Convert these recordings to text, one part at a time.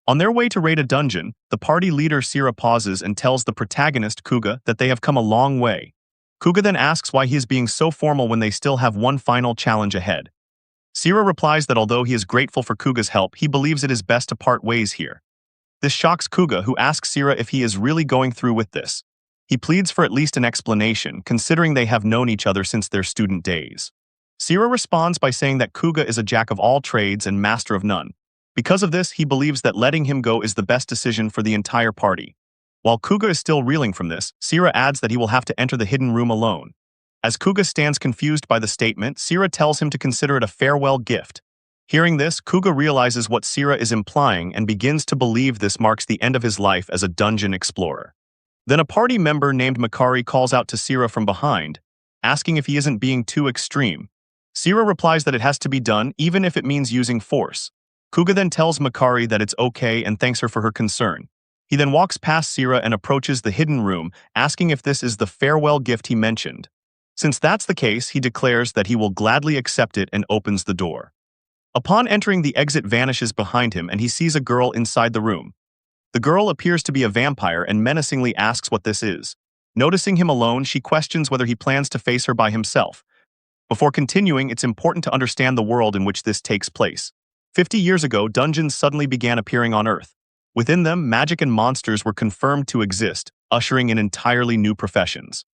On their way to raid a dungeon, the party leader Sira pauses and tells the protagonist Kuga that they have come a long way. Kuga then asks why he is being so formal when they still have one final challenge ahead. Sira replies that although he is grateful for Kuga's help, he believes it is best to part ways here. This shocks Kuga, who asks Sira if he is really going through with this. He pleads for at least an explanation, considering they have known each other since their student days. Sira responds by saying that Kuga is a jack of all trades and master of none. Because of this, he believes that letting him go is the best decision for the entire party. While Kuga is still reeling from this, Sira adds that he will have to enter the hidden room alone. As Kuga stands confused by the statement, Sira tells him to consider it a farewell gift. Hearing this, Kuga realizes what Sira is implying and begins to believe this marks the end of his life as a dungeon explorer. Then a party member named Makari calls out to Sira from behind, asking if he isn't being too extreme. Sira replies that it has to be done even if it means using force. Kuga then tells Makari that it's okay and thanks her for her concern. He then walks past Sira and approaches the hidden room, asking if this is the farewell gift he mentioned. Since that's the case, he declares that he will gladly accept it and opens the door. Upon entering, the exit vanishes behind him and he sees a girl inside the room. The girl appears to be a vampire and menacingly asks what this is. Noticing him alone, she questions whether he plans to face her by himself. Before continuing, it's important to understand the world in which this takes place. 50 years ago, dungeons suddenly began appearing on Earth. Within them, magic and monsters were confirmed to exist, ushering in entirely new professions.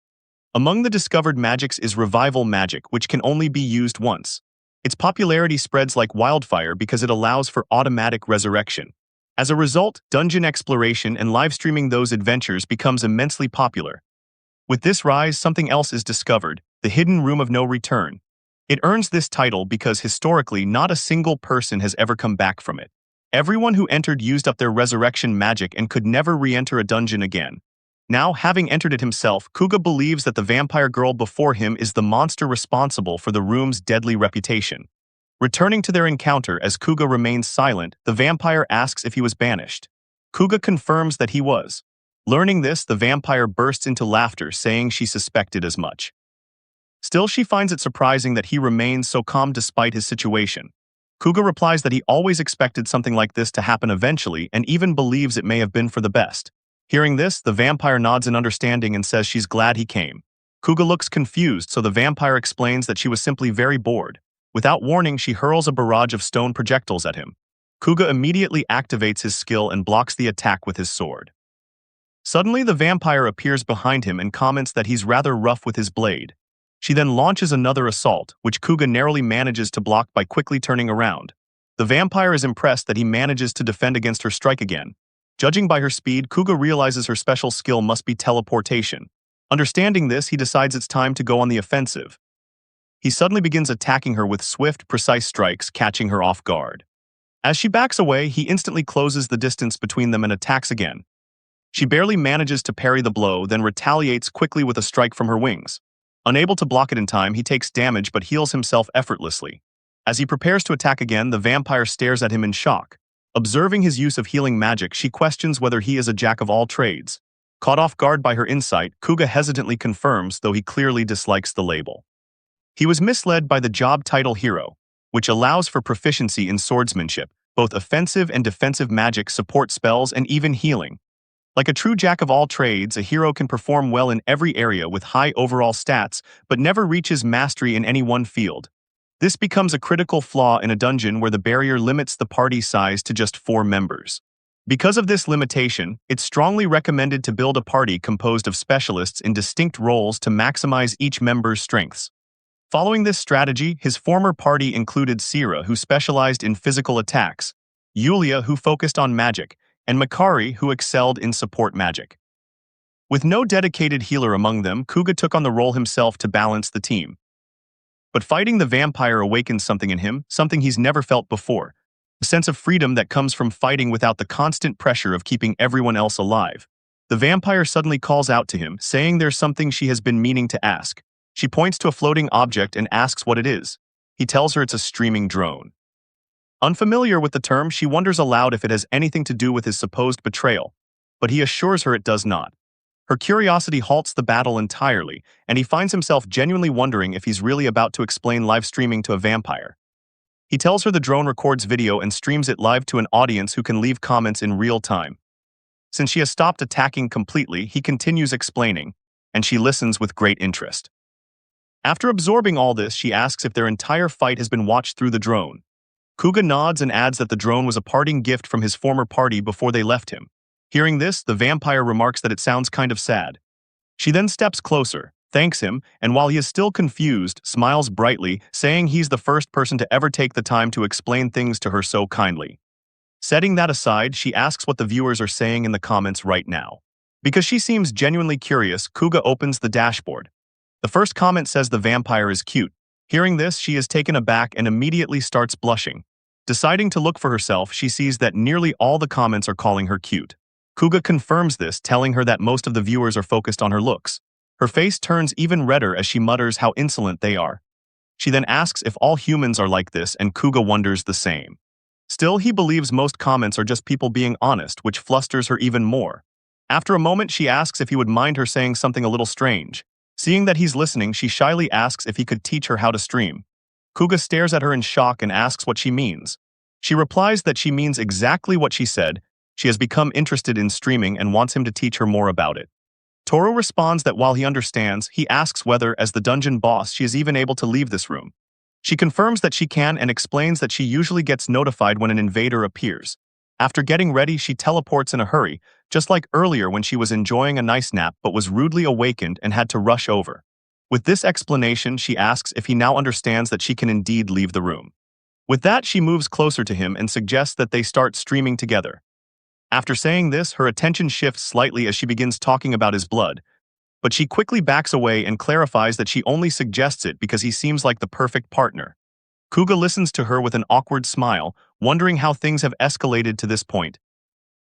Among the discovered magics is revival magic, which can only be used once. Its popularity spreads like wildfire because it allows for automatic resurrection. As a result, dungeon exploration and live streaming those adventures becomes immensely popular. With this rise, something else is discovered, the hidden room of no return. It earns this title because historically not a single person has ever come back from it. Everyone who entered used up their resurrection magic and could never re-enter a dungeon again. Now, having entered it himself, Kuga believes that the vampire girl before him is the monster responsible for the room's deadly reputation. Returning to their encounter, as Kuga remains silent, the vampire asks if he was banished. Kuga confirms that he was. Learning this, the vampire bursts into laughter, saying she suspected as much. Still, she finds it surprising that he remains so calm despite his situation. Kuga replies that he always expected something like this to happen eventually and even believes it may have been for the best. Hearing this, the vampire nods in understanding and says she's glad he came. Kuga looks confused, so the vampire explains that she was simply very bored. Without warning, she hurls a barrage of stone projectiles at him. Kuga immediately activates his skill and blocks the attack with his sword. Suddenly, the vampire appears behind him and comments that he's rather rough with his blade. She then launches another assault, which Kuga narrowly manages to block by quickly turning around. The vampire is impressed that he manages to defend against her strike again. Judging by her speed, Kuga realizes her special skill must be teleportation. Understanding this, he decides it's time to go on the offensive. He suddenly begins attacking her with swift, precise strikes, catching her off guard. As she backs away, he instantly closes the distance between them and attacks again. She barely manages to parry the blow, then retaliates quickly with a strike from her wings. Unable to block it in time, he takes damage but heals himself effortlessly. As he prepares to attack again, the vampire stares at him in shock. Observing his use of healing magic, she questions whether he is a jack of all trades. Caught off guard by her insight, Kuga hesitantly confirms, though he clearly dislikes the label. He was misled by the job title hero, which allows for proficiency in swordsmanship, both offensive and defensive magic, support spells, and even healing. Like a true jack of all trades, a hero can perform well in every area with high overall stats, but never reaches mastery in any one field. This becomes a critical flaw in a dungeon where the barrier limits the party size to just 4 members. Because of this limitation, it's strongly recommended to build a party composed of specialists in distinct roles to maximize each member's strengths. Following this strategy, his former party included Sira, who specialized in physical attacks, Yulia, who focused on magic, and Makari, who excelled in support magic. With no dedicated healer among them, Kuga took on the role himself to balance the team. But fighting the vampire awakens something in him, something he's never felt before, a sense of freedom that comes from fighting without the constant pressure of keeping everyone else alive. The vampire suddenly calls out to him, saying there's something she has been meaning to ask. She points to a floating object and asks what it is. He tells her it's a streaming drone. Unfamiliar with the term, she wonders aloud if it has anything to do with his supposed betrayal, but he assures her it does not. Her curiosity halts the battle entirely, and he finds himself genuinely wondering if he's really about to explain live streaming to a vampire. He tells her the drone records video and streams it live to an audience who can leave comments in real time. Since she has stopped attacking completely, he continues explaining, and she listens with great interest. After absorbing all this, she asks if their entire fight has been watched through the drone. Kuga nods and adds that the drone was a parting gift from his former party before they left him. Hearing this, the vampire remarks that it sounds kind of sad. She then steps closer, thanks him, and while he is still confused, smiles brightly, saying he's the first person to ever take the time to explain things to her so kindly. Setting that aside, she asks what the viewers are saying in the comments right now. Because she seems genuinely curious, Kuga opens the dashboard. The first comment says the vampire is cute. Hearing this, she is taken aback and immediately starts blushing. Deciding to look for herself, she sees that nearly all the comments are calling her cute. Kuga confirms this, telling her that most of the viewers are focused on her looks. Her face turns even redder as she mutters how insolent they are. She then asks if all humans are like this, and Kuga wonders the same. Still, he believes most comments are just people being honest, which flusters her even more. After a moment, she asks if he would mind her saying something a little strange. Seeing that he's listening, she shyly asks if he could teach her how to stream. Kuga stares at her in shock and asks what she means. She replies that she means exactly what she said. She has become interested in streaming and wants him to teach her more about it. Toru responds that while he understands, he asks whether, as the dungeon boss, she is even able to leave this room. She confirms that she can and explains that she usually gets notified when an invader appears. After getting ready, she teleports in a hurry, just like earlier when she was enjoying a nice nap but was rudely awakened and had to rush over. With this explanation, she asks if he now understands that she can indeed leave the room. With that, she moves closer to him and suggests that they start streaming together. After saying this, her attention shifts slightly as she begins talking about his blood, but she quickly backs away and clarifies that she only suggests it because he seems like the perfect partner. Kuga listens to her with an awkward smile, wondering how things have escalated to this point.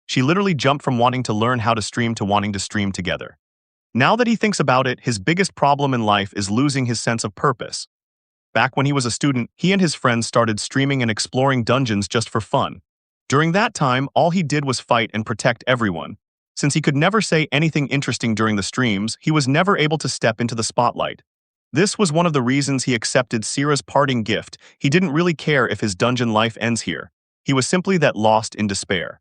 She literally jumped from wanting to learn how to stream to wanting to stream together. Now that he thinks about it, his biggest problem in life is losing his sense of purpose. Back when he was a student, he and his friends started streaming and exploring dungeons just for fun. During that time, all he did was fight and protect everyone. Since he could never say anything interesting during the streams, he was never able to step into the spotlight. This was one of the reasons he accepted Sira's parting gift. He didn't really care if his dungeon life ends here. He was simply that lost in despair.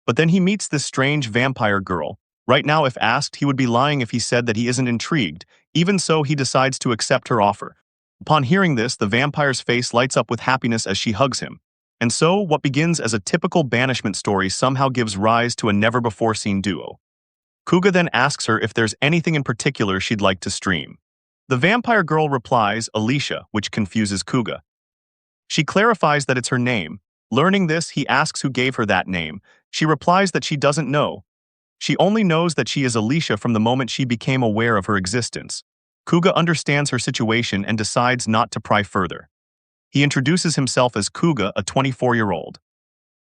But then he meets this strange vampire girl. Right now, if asked, he would be lying if he said that he isn't intrigued. Even so, he decides to accept her offer. Upon hearing this, the vampire's face lights up with happiness as she hugs him. And so, what begins as a typical banishment story somehow gives rise to a never-before-seen duo. Kuga then asks her if there's anything in particular she'd like to stream. The vampire girl replies, Alicia, which confuses Kuga. She clarifies that it's her name. Learning this, he asks who gave her that name. She replies that she doesn't know. She only knows that she is Alicia from the moment she became aware of her existence. Kuga understands her situation and decides not to pry further. He introduces himself as Kuga, a 24-year-old.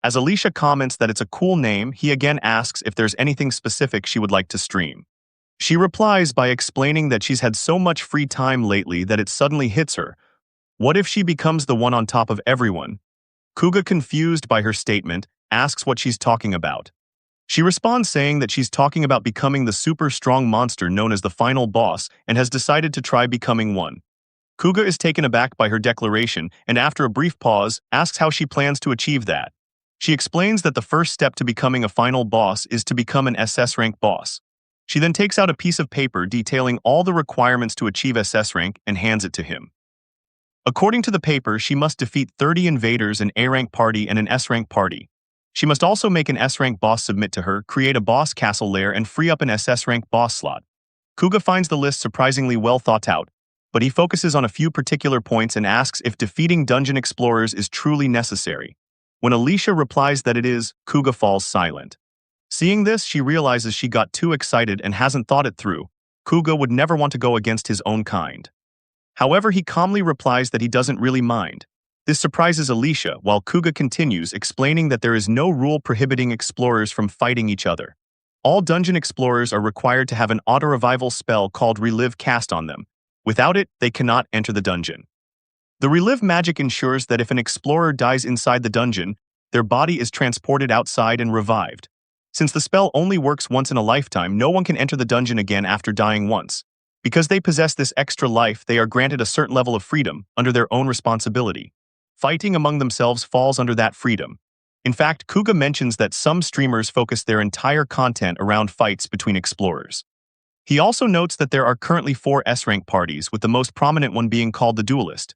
As Alicia comments that it's a cool name, he again asks if there's anything specific she would like to stream. She replies by explaining that she's had so much free time lately that it suddenly hits her. What if she becomes the one on top of everyone? Kuga, confused by her statement, asks what she's talking about. She responds saying that she's talking about becoming the super strong monster known as the final boss and has decided to try becoming one. Kuga is taken aback by her declaration and after a brief pause, asks how she plans to achieve that. She explains that the first step to becoming a final boss is to become an SS rank boss. She then takes out a piece of paper detailing all the requirements to achieve SS rank and hands it to him. According to the paper, she must defeat 30 invaders, an A rank party and an S rank party. She must also make an S rank boss submit to her, create a boss castle lair, and free up an SS rank boss slot. Kuga finds the list surprisingly well thought out, but he focuses on a few particular points and asks if defeating dungeon explorers is truly necessary. When Alicia replies that it is, Kuga falls silent. Seeing this, she realizes she got too excited and hasn't thought it through. Kuga would never want to go against his own kind. However, he calmly replies that he doesn't really mind. This surprises Alicia, while Kuga continues, explaining that there is no rule prohibiting explorers from fighting each other. All dungeon explorers are required to have an auto-revival spell called Relive cast on them. Without it, they cannot enter the dungeon. The Relive magic ensures that if an explorer dies inside the dungeon, their body is transported outside and revived. Since the spell only works once in a lifetime, no one can enter the dungeon again after dying once. Because they possess this extra life, they are granted a certain level of freedom, under their own responsibility. fighting among themselves falls under that freedom. In fact, Kuga mentions that some streamers focus their entire content around fights between explorers. He also notes that there are currently 4 S-rank parties, with the most prominent one being called the Duelist.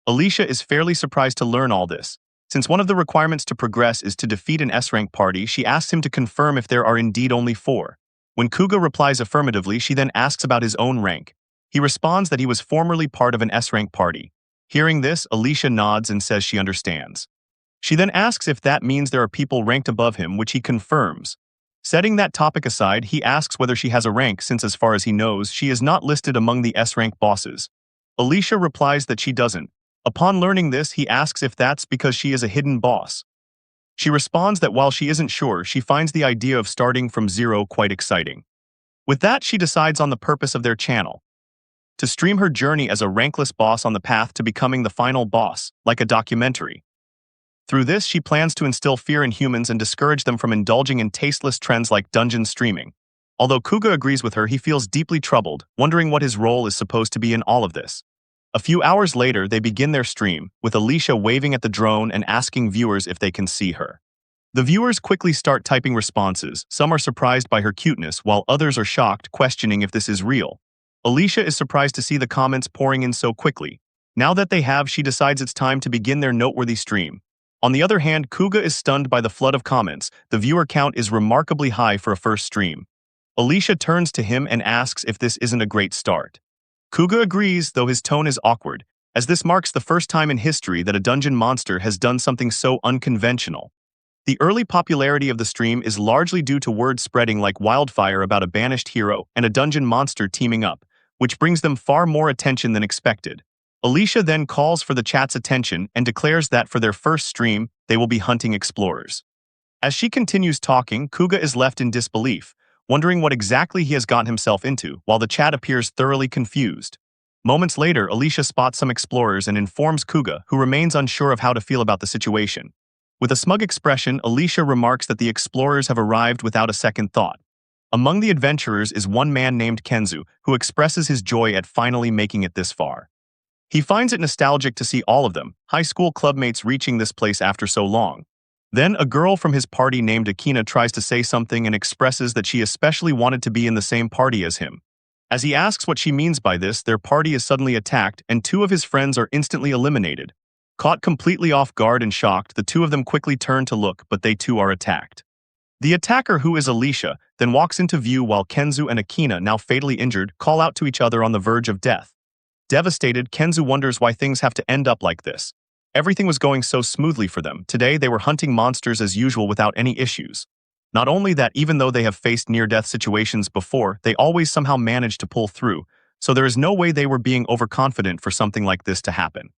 Alicia is fairly surprised to learn all this. Since one of the requirements to progress is to defeat an S-rank party, she asks him to confirm if there are indeed only 4. When Kuga replies affirmatively, she then asks about his own rank. He responds that he was formerly part of an S-rank party. Hearing this, Alicia nods and says she understands. She then asks if that means there are people ranked above him, which he confirms. Setting that topic aside, he asks whether she has a rank since, as far as he knows, she is not listed among the S-rank bosses. Alicia replies that she doesn't. Upon learning this, he asks if that's because she is a hidden boss. She responds that while she isn't sure, she finds the idea of starting from zero quite exciting. With that, she decides on the purpose of their channel: to stream her journey as a rankless boss on the path to becoming the final boss, like a documentary. Through this, she plans to instill fear in humans and discourage them from indulging in tasteless trends like dungeon streaming. Although Kuga agrees with her, he feels deeply troubled, wondering what his role is supposed to be in all of this. A few hours later, they begin their stream, with Alicia waving at the drone and asking viewers if they can see her. The viewers quickly start typing responses. Some are surprised by her cuteness, while others are shocked, questioning if this is real. Alicia is surprised to see the comments pouring in so quickly. Now that they have, she decides it's time to begin their noteworthy stream. On the other hand, Kuga is stunned by the flood of comments. The viewer count is remarkably high for a first stream. Alicia turns to him and asks if this isn't a great start. Kuga agrees, though his tone is awkward, as this marks the first time in history that a dungeon monster has done something so unconventional. The early popularity of the stream is largely due to word spreading like wildfire about a banished hero and a dungeon monster teaming up, which brings them far more attention than expected. Alicia then calls for the chat's attention and declares that for their first stream, they will be hunting explorers. As she continues talking, Kuga is left in disbelief, wondering what exactly he has gotten himself into, while the chat appears thoroughly confused. Moments later, Alicia spots some explorers and informs Kuga, who remains unsure of how to feel about the situation. With a smug expression, Alicia remarks that the explorers have arrived without a second thought. Among the adventurers is one man named Kenzu, who expresses his joy at finally making it this far. He finds it nostalgic to see all of them, high school clubmates, reaching this place after so long. Then a girl from his party named Akina tries to say something and expresses that she especially wanted to be in the same party as him. As he asks what she means by this, their party is suddenly attacked and 2 of his friends are instantly eliminated. Caught completely off guard and shocked, the 2 of them quickly turn to look, but they too are attacked. The attacker, who is Alicia, then walks into view while Kenzu and Akina, now fatally injured, call out to each other on the verge of death. Devastated, Kenzu wonders why things have to end up like this. Everything was going so smoothly for them. Today, they were hunting monsters as usual without any issues. Not only that, even though they have faced near-death situations before, they always somehow managed to pull through, so there is no way they were being overconfident for something like this to happen.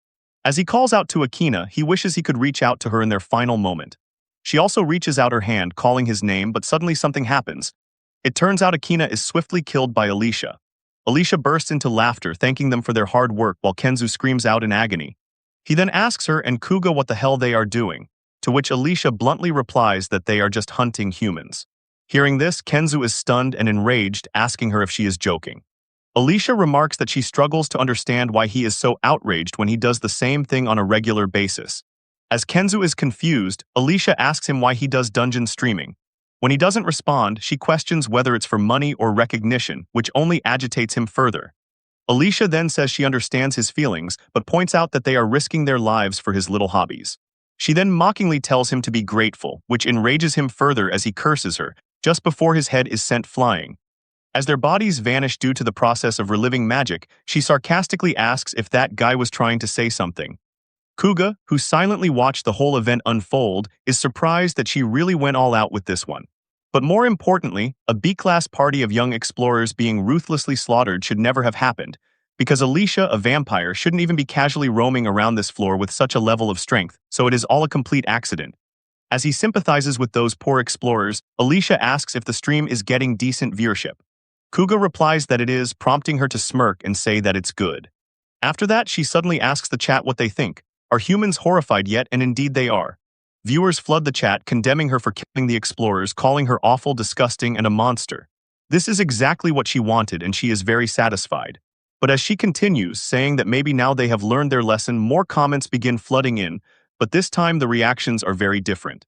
As he calls out to Akina, he wishes he could reach out to her in their final moment. She also reaches out her hand, calling his name, but suddenly something happens. It turns out Akina is swiftly killed by Alicia. Alicia bursts into laughter, thanking them for their hard work, while Kenzu screams out in agony. He then asks her and Kuga what the hell they are doing, to which Alicia bluntly replies that they are just hunting humans. Hearing this, Kenzu is stunned and enraged, asking her if she is joking. Alicia remarks that she struggles to understand why he is so outraged when he does the same thing on a regular basis. As Kenzu is confused, Alicia asks him why he does dungeon streaming. When he doesn't respond, she questions whether it's for money or recognition, which only agitates him further. Alicia then says she understands his feelings, but points out that they are risking their lives for his little hobbies. She then mockingly tells him to be grateful, which enrages him further as he curses her, just before his head is sent flying. As their bodies vanish due to the process of reliving magic, she sarcastically asks if that guy was trying to say something. Kuga, who silently watched the whole event unfold, is surprised that she really went all out with this one. But more importantly, a B-class party of young explorers being ruthlessly slaughtered should never have happened, because Alicia, a vampire, shouldn't even be casually roaming around this floor with such a level of strength, so it is all a complete accident. As he sympathizes with those poor explorers, Alicia asks if the stream is getting decent viewership. Kuga replies that it is, prompting her to smirk and say that it's good. After that, she suddenly asks the chat what they think. Are humans horrified yet? And indeed they are. Viewers flood the chat, condemning her for killing the explorers, calling her awful, disgusting, and a monster. This is exactly what she wanted, and she is very satisfied. But as she continues, saying that maybe now they have learned their lesson, more comments begin flooding in, but this time the reactions are very different.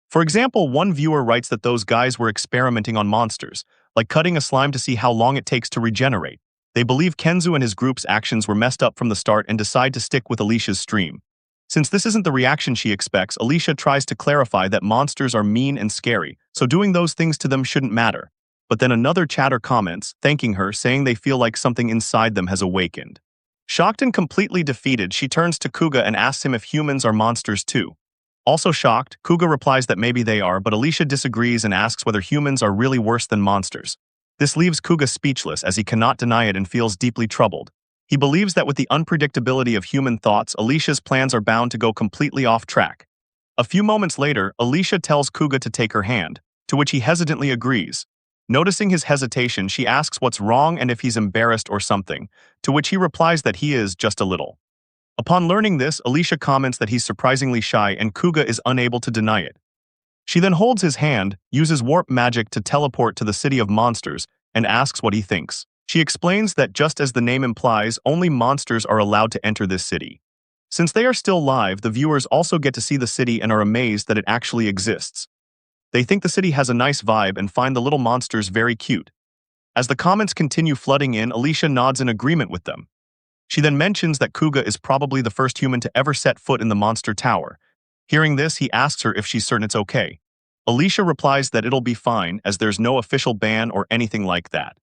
For example, one viewer writes that those guys were experimenting on monsters, like cutting a slime to see how long it takes to regenerate. They believe Kenzu and his group's actions were messed up from the start and decide to stick with Alicia's stream. Since this isn't the reaction she expects, Alicia tries to clarify that monsters are mean and scary, so doing those things to them shouldn't matter. But then another chatter comments, thanking her, saying they feel like something inside them has awakened. Shocked and completely defeated, she turns to Kuga and asks him if humans are monsters too. Also shocked, Kuga replies that maybe they are, but Alicia disagrees and asks whether humans are really worse than monsters. This leaves Kuga speechless as he cannot deny it and feels deeply troubled. He believes that with the unpredictability of human thoughts, Alicia's plans are bound to go completely off track. A few moments later, Alicia tells Kuga to take her hand, to which he hesitantly agrees. Noticing his hesitation, she asks what's wrong and if he's embarrassed or something, to which he replies that he is, just a little. Upon learning this, Alicia comments that he's surprisingly shy and Kuga is unable to deny it. She then holds his hand, uses warp magic to teleport to the city of monsters, and asks what he thinks. She explains that just as the name implies, only monsters are allowed to enter this city. Since they are still live, the viewers also get to see the city and are amazed that it actually exists. They think the city has a nice vibe and find the little monsters very cute. As the comments continue flooding in, Alicia nods in agreement with them. She then mentions that Kuga is probably the first human to ever set foot in the monster tower. Hearing this, he asks her if she's certain it's okay. Alicia replies that it'll be fine, as there's no official ban or anything like that.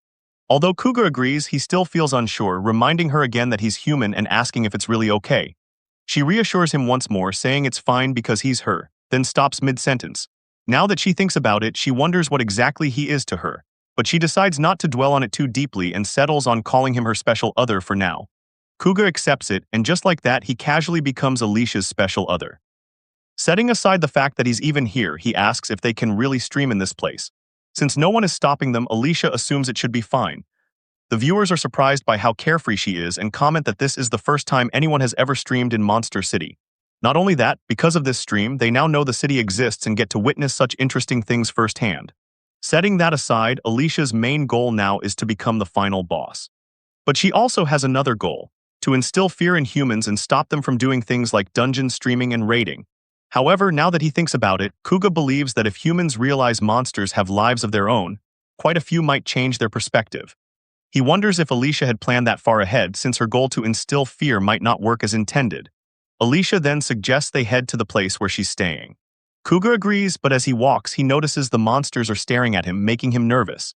Although Kuga agrees, he still feels unsure, reminding her again that he's human and asking if it's really okay. She reassures him once more, saying it's fine because he's her, then stops mid-sentence. Now that she thinks about it, she wonders what exactly he is to her, but she decides not to dwell on it too deeply and settles on calling him her special other for now. Kuga accepts it, and just like that, he casually becomes Alicia's special other. Setting aside the fact that he's even here, he asks if they can really stream in this place. Since no one is stopping them, Alicia assumes it should be fine. The viewers are surprised by how carefree she is and comment that this is the first time anyone has ever streamed in Monster City. Not only that, because of this stream, they now know the city exists and get to witness such interesting things firsthand. Setting that aside, Alicia's main goal now is to become the final boss. But she also has another goal: to instill fear in humans and stop them from doing things like dungeon streaming and raiding. However, now that he thinks about it, Kuga believes that if humans realize monsters have lives of their own, quite a few might change their perspective. He wonders if Alicia had planned that far ahead, since her goal to instill fear might not work as intended. Alicia then suggests they head to the place where she's staying. Kuga agrees, but as he walks, he notices the monsters are staring at him, making him nervous.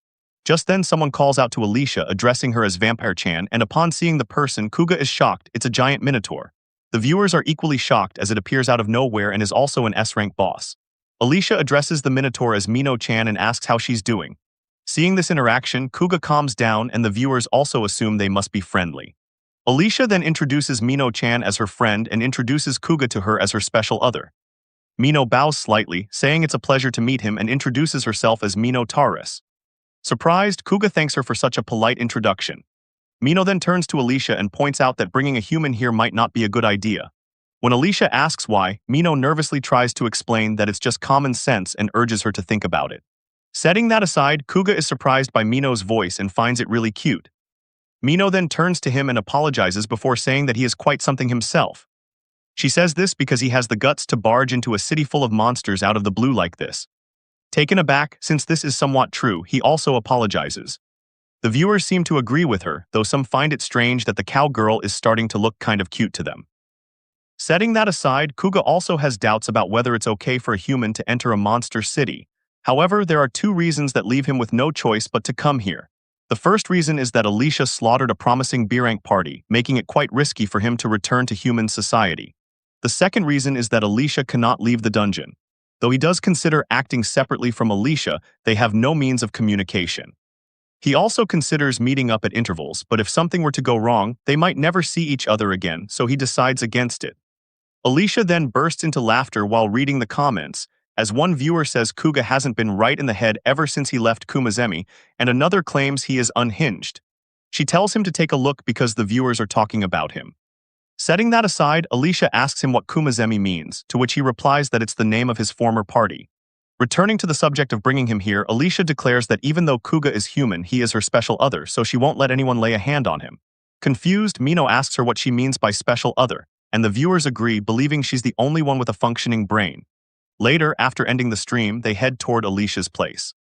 Just then, someone calls out to Alicia, addressing her as Vampire-chan, and upon seeing the person, Kuga is shocked. It's a giant Minotaur. The viewers are equally shocked as it appears out of nowhere and is also an S-rank boss. Alicia addresses the Minotaur as Mino-chan and asks how she's doing. Seeing this interaction, Kuga calms down and the viewers also assume they must be friendly. Alicia then introduces Mino-chan as her friend and introduces Kuga to her as her special other. Mino bows slightly, saying it's a pleasure to meet him, and introduces herself as Minotaurus. Surprised, Kuga thanks her for such a polite introduction. Mino then turns to Alicia and points out that bringing a human here might not be a good idea. When Alicia asks why, Mino nervously tries to explain that it's just common sense and urges her to think about it. Setting that aside, Kuga is surprised by Mino's voice and finds it really cute. Mino then turns to him and apologizes before saying that he is quite something himself. She says this because he has the guts to barge into a city full of monsters out of the blue like this. Taken aback, since this is somewhat true, he also apologizes. The viewers seem to agree with her, though some find it strange that the cowgirl is starting to look kind of cute to them. Setting that aside, Kuga also has doubts about whether it's okay for a human to enter a monster city. However, there are two reasons that leave him with no choice but to come here. The first reason is that Alicia slaughtered a promising B-rank party, making it quite risky for him to return to human society. The second reason is that Alicia cannot leave the dungeon. Though he does consider acting separately from Alicia, they have no means of communication. He also considers meeting up at intervals, but if something were to go wrong, they might never see each other again, so he decides against it. Alicia then bursts into laughter while reading the comments, as one viewer says Kuga hasn't been right in the head ever since he left Kumazemi, and another claims he is unhinged. She tells him to take a look because the viewers are talking about him. Setting that aside, Alicia asks him what Kumazemi means, to which he replies that it's the name of his former party. Returning to the subject of bringing him here, Alicia declares that even though Kuga is human, he is her special other, so she won't let anyone lay a hand on him. Confused, Mino asks her what she means by special other, and the viewers agree, believing she's the only one with a functioning brain. Later, after ending the stream, they head toward Alicia's place.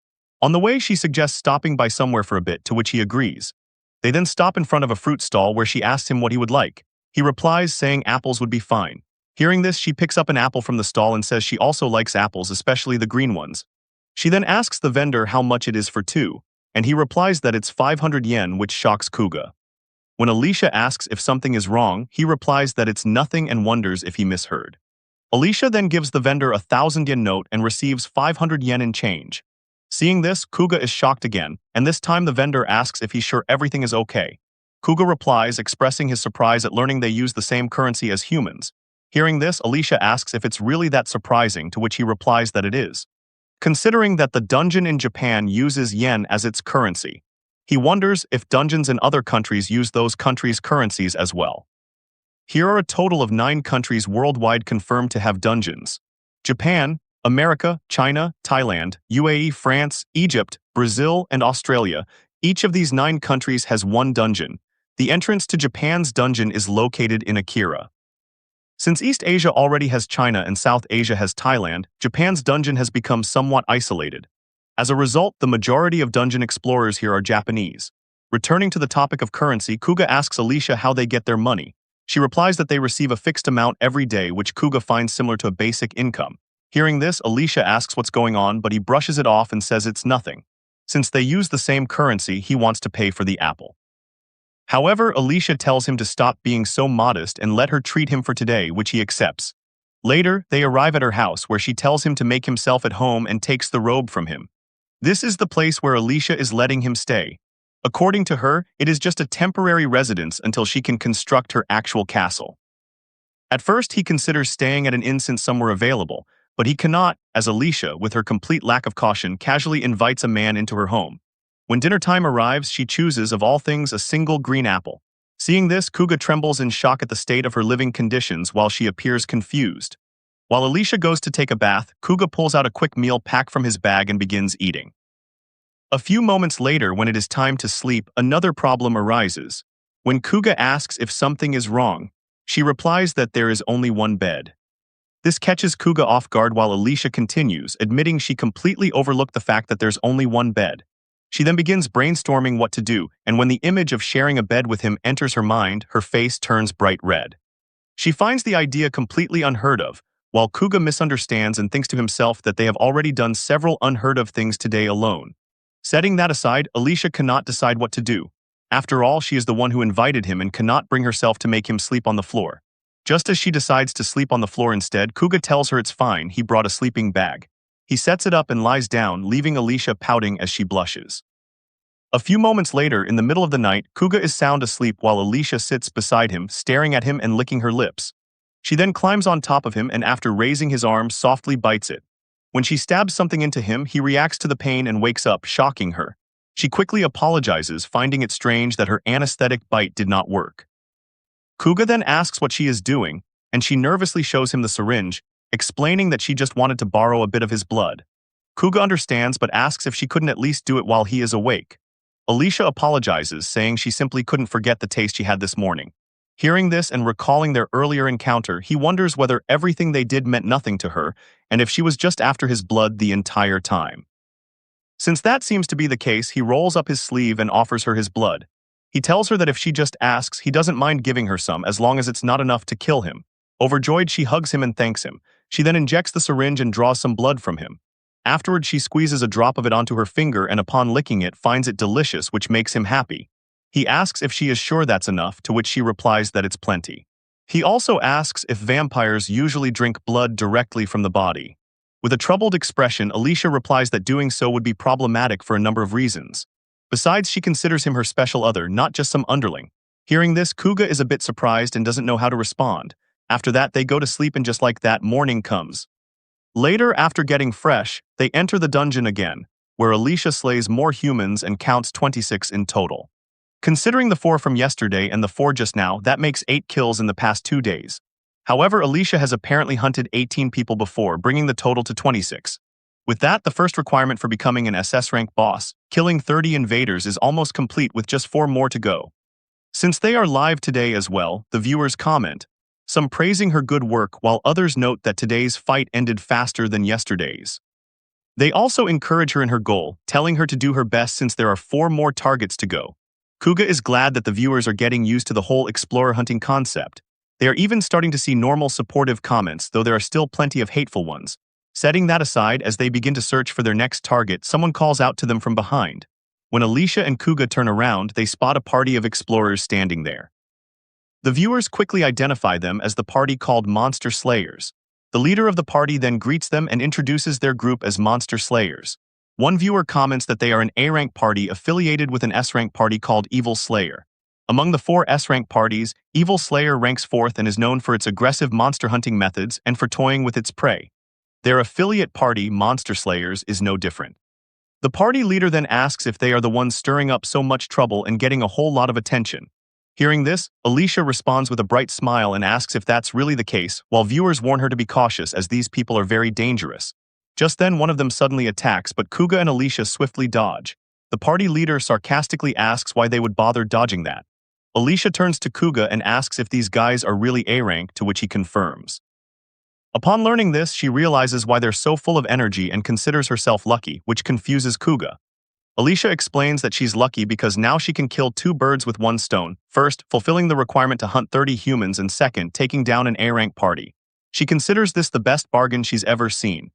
On the way, she suggests stopping by somewhere for a bit, to which he agrees. They then stop in front of a fruit stall where she asks him what he would like. He replies, saying apples would be fine. Hearing this, she picks up an apple from the stall and says she also likes apples, especially the green ones. She then asks the vendor how much it is for two, and he replies that it's 500 yen, which shocks Kuga. When Alicia asks if something is wrong, he replies that it's nothing and wonders if he misheard. Alicia then gives the vendor a 1,000 yen note and receives 500 yen in change. Seeing this, Kuga is shocked again, and this time the vendor asks if he's sure everything is okay. Kuga replies, expressing his surprise at learning they use the same currency as humans. Hearing this, Alicia asks if it's really that surprising, to which he replies that it is. Considering that the dungeon in Japan uses yen as its currency, he wonders if dungeons in other countries use those countries' currencies as well. Here are a total of 9 countries worldwide confirmed to have dungeons: Japan, America, China, Thailand, UAE, France, Egypt, Brazil, and Australia. Each of these 9 countries has one dungeon. The entrance to Japan's dungeon is located in Akira. Since East Asia already has China and South Asia has Thailand, Japan's dungeon has become somewhat isolated. As a result, the majority of dungeon explorers here are Japanese. Returning to the topic of currency, Kuga asks Alicia how they get their money. She replies that they receive a fixed amount every day, which Kuga finds similar to a basic income. Hearing this, Alicia asks what's going on, but he brushes it off and says it's nothing. Since they use the same currency, he wants to pay for the apple. However, Alicia tells him to stop being so modest and let her treat him for today, which he accepts. Later, they arrive at her house, where she tells him to make himself at home and takes the robe from him. This is the place where Alicia is letting him stay. According to her, it is just a temporary residence until she can construct her actual castle. At first, he considers staying at an inn since some were available, but he cannot, as Alicia, with her complete lack of caution, casually invites a man into her home. When dinner time arrives, she chooses, of all things, a single green apple. Seeing this, Kuga trembles in shock at the state of her living conditions while she appears confused. While Alicia goes to take a bath, Kuga pulls out a quick meal pack from his bag and begins eating. A few moments later, when it is time to sleep, another problem arises. When Kuga asks if something is wrong, she replies that there is only one bed. This catches Kuga off guard while Alicia continues, admitting she completely overlooked the fact that there's only one bed. She then begins brainstorming what to do, and when the image of sharing a bed with him enters her mind, her face turns bright red. She finds the idea completely unheard of, while Kuga misunderstands and thinks to himself that they have already done several unheard of things today alone. Setting that aside, Alicia cannot decide what to do. After all, she is the one who invited him and cannot bring herself to make him sleep on the floor. Just as she decides to sleep on the floor instead, Kuga tells her it's fine, he brought a sleeping bag. He sets it up and lies down, leaving Alicia pouting as she blushes. A few moments later, in the middle of the night, Kuga is sound asleep while Alicia sits beside him, staring at him and licking her lips. She then climbs on top of him and after raising his arm, softly bites it. When she stabs something into him, he reacts to the pain and wakes up, shocking her. She quickly apologizes, finding it strange that her anesthetic bite did not work. Kuga then asks what she is doing, and she nervously shows him the syringe, explaining that she just wanted to borrow a bit of his blood. Kuga understands but asks if she couldn't at least do it while he is awake. Alicia apologizes, saying she simply couldn't forget the taste she had this morning. Hearing this and recalling their earlier encounter, he wonders whether everything they did meant nothing to her, and if she was just after his blood the entire time. Since that seems to be the case, he rolls up his sleeve and offers her his blood. He tells her that if she just asks, he doesn't mind giving her some as long as it's not enough to kill him. Overjoyed, she hugs him and thanks him. She then injects the syringe and draws some blood from him. Afterward, she squeezes a drop of it onto her finger and upon licking it, finds it delicious, which makes him happy. He asks if she is sure that's enough, to which she replies that it's plenty. He also asks if vampires usually drink blood directly from the body. With a troubled expression, Alicia replies that doing so would be problematic for a number of reasons. Besides, she considers him her special other, not just some underling. Hearing this, Kuga is a bit surprised and doesn't know how to respond. After that, they go to sleep and just like that, morning comes. Later, after getting fresh, they enter the dungeon again, where Alicia slays more humans and counts 26 in total. Considering the 4 from yesterday and the 4 just now, that makes 8 kills in the past 2 days. However, Alicia has apparently hunted 18 people before, bringing the total to 26. With that, the first requirement for becoming an SS rank boss, killing 30 invaders, is almost complete with just 4 more to go. Since they are live today as well, the viewers comment, some praising her good work while others note that today's fight ended faster than yesterday's. They also encourage her in her goal, telling her to do her best since there are 4 more targets to go. Kuga is glad that the viewers are getting used to the whole explorer hunting concept. They are even starting to see normal supportive comments, though there are still plenty of hateful ones. Setting that aside, as they begin to search for their next target, someone calls out to them from behind. When Alicia and Kuga turn around, they spot a party of explorers standing there. The viewers quickly identify them as the party called Monster Slayers. The leader of the party then greets them and introduces their group as Monster Slayers. One viewer comments that they are an A-rank party affiliated with an S-rank party called Evil Slayer. Among the 4 S-rank parties, Evil Slayer ranks 4th and is known for its aggressive monster hunting methods and for toying with its prey. Their affiliate party, Monster Slayers, is no different. The party leader then asks if they are the ones stirring up so much trouble and getting a whole lot of attention. Hearing this, Alicia responds with a bright smile and asks if that's really the case, while viewers warn her to be cautious as these people are very dangerous. Just then one of them suddenly attacks, but Kuga and Alicia swiftly dodge. The party leader sarcastically asks why they would bother dodging that. Alicia turns to Kuga and asks if these guys are really A-rank, to which he confirms. Upon learning this, she realizes why they're so full of energy and considers herself lucky, which confuses Kuga. Alicia explains that she's lucky because now she can kill 2 birds with 1 stone, first, fulfilling the requirement to hunt 30 humans, and second, taking down an A-rank party. She considers this the best bargain she's ever seen.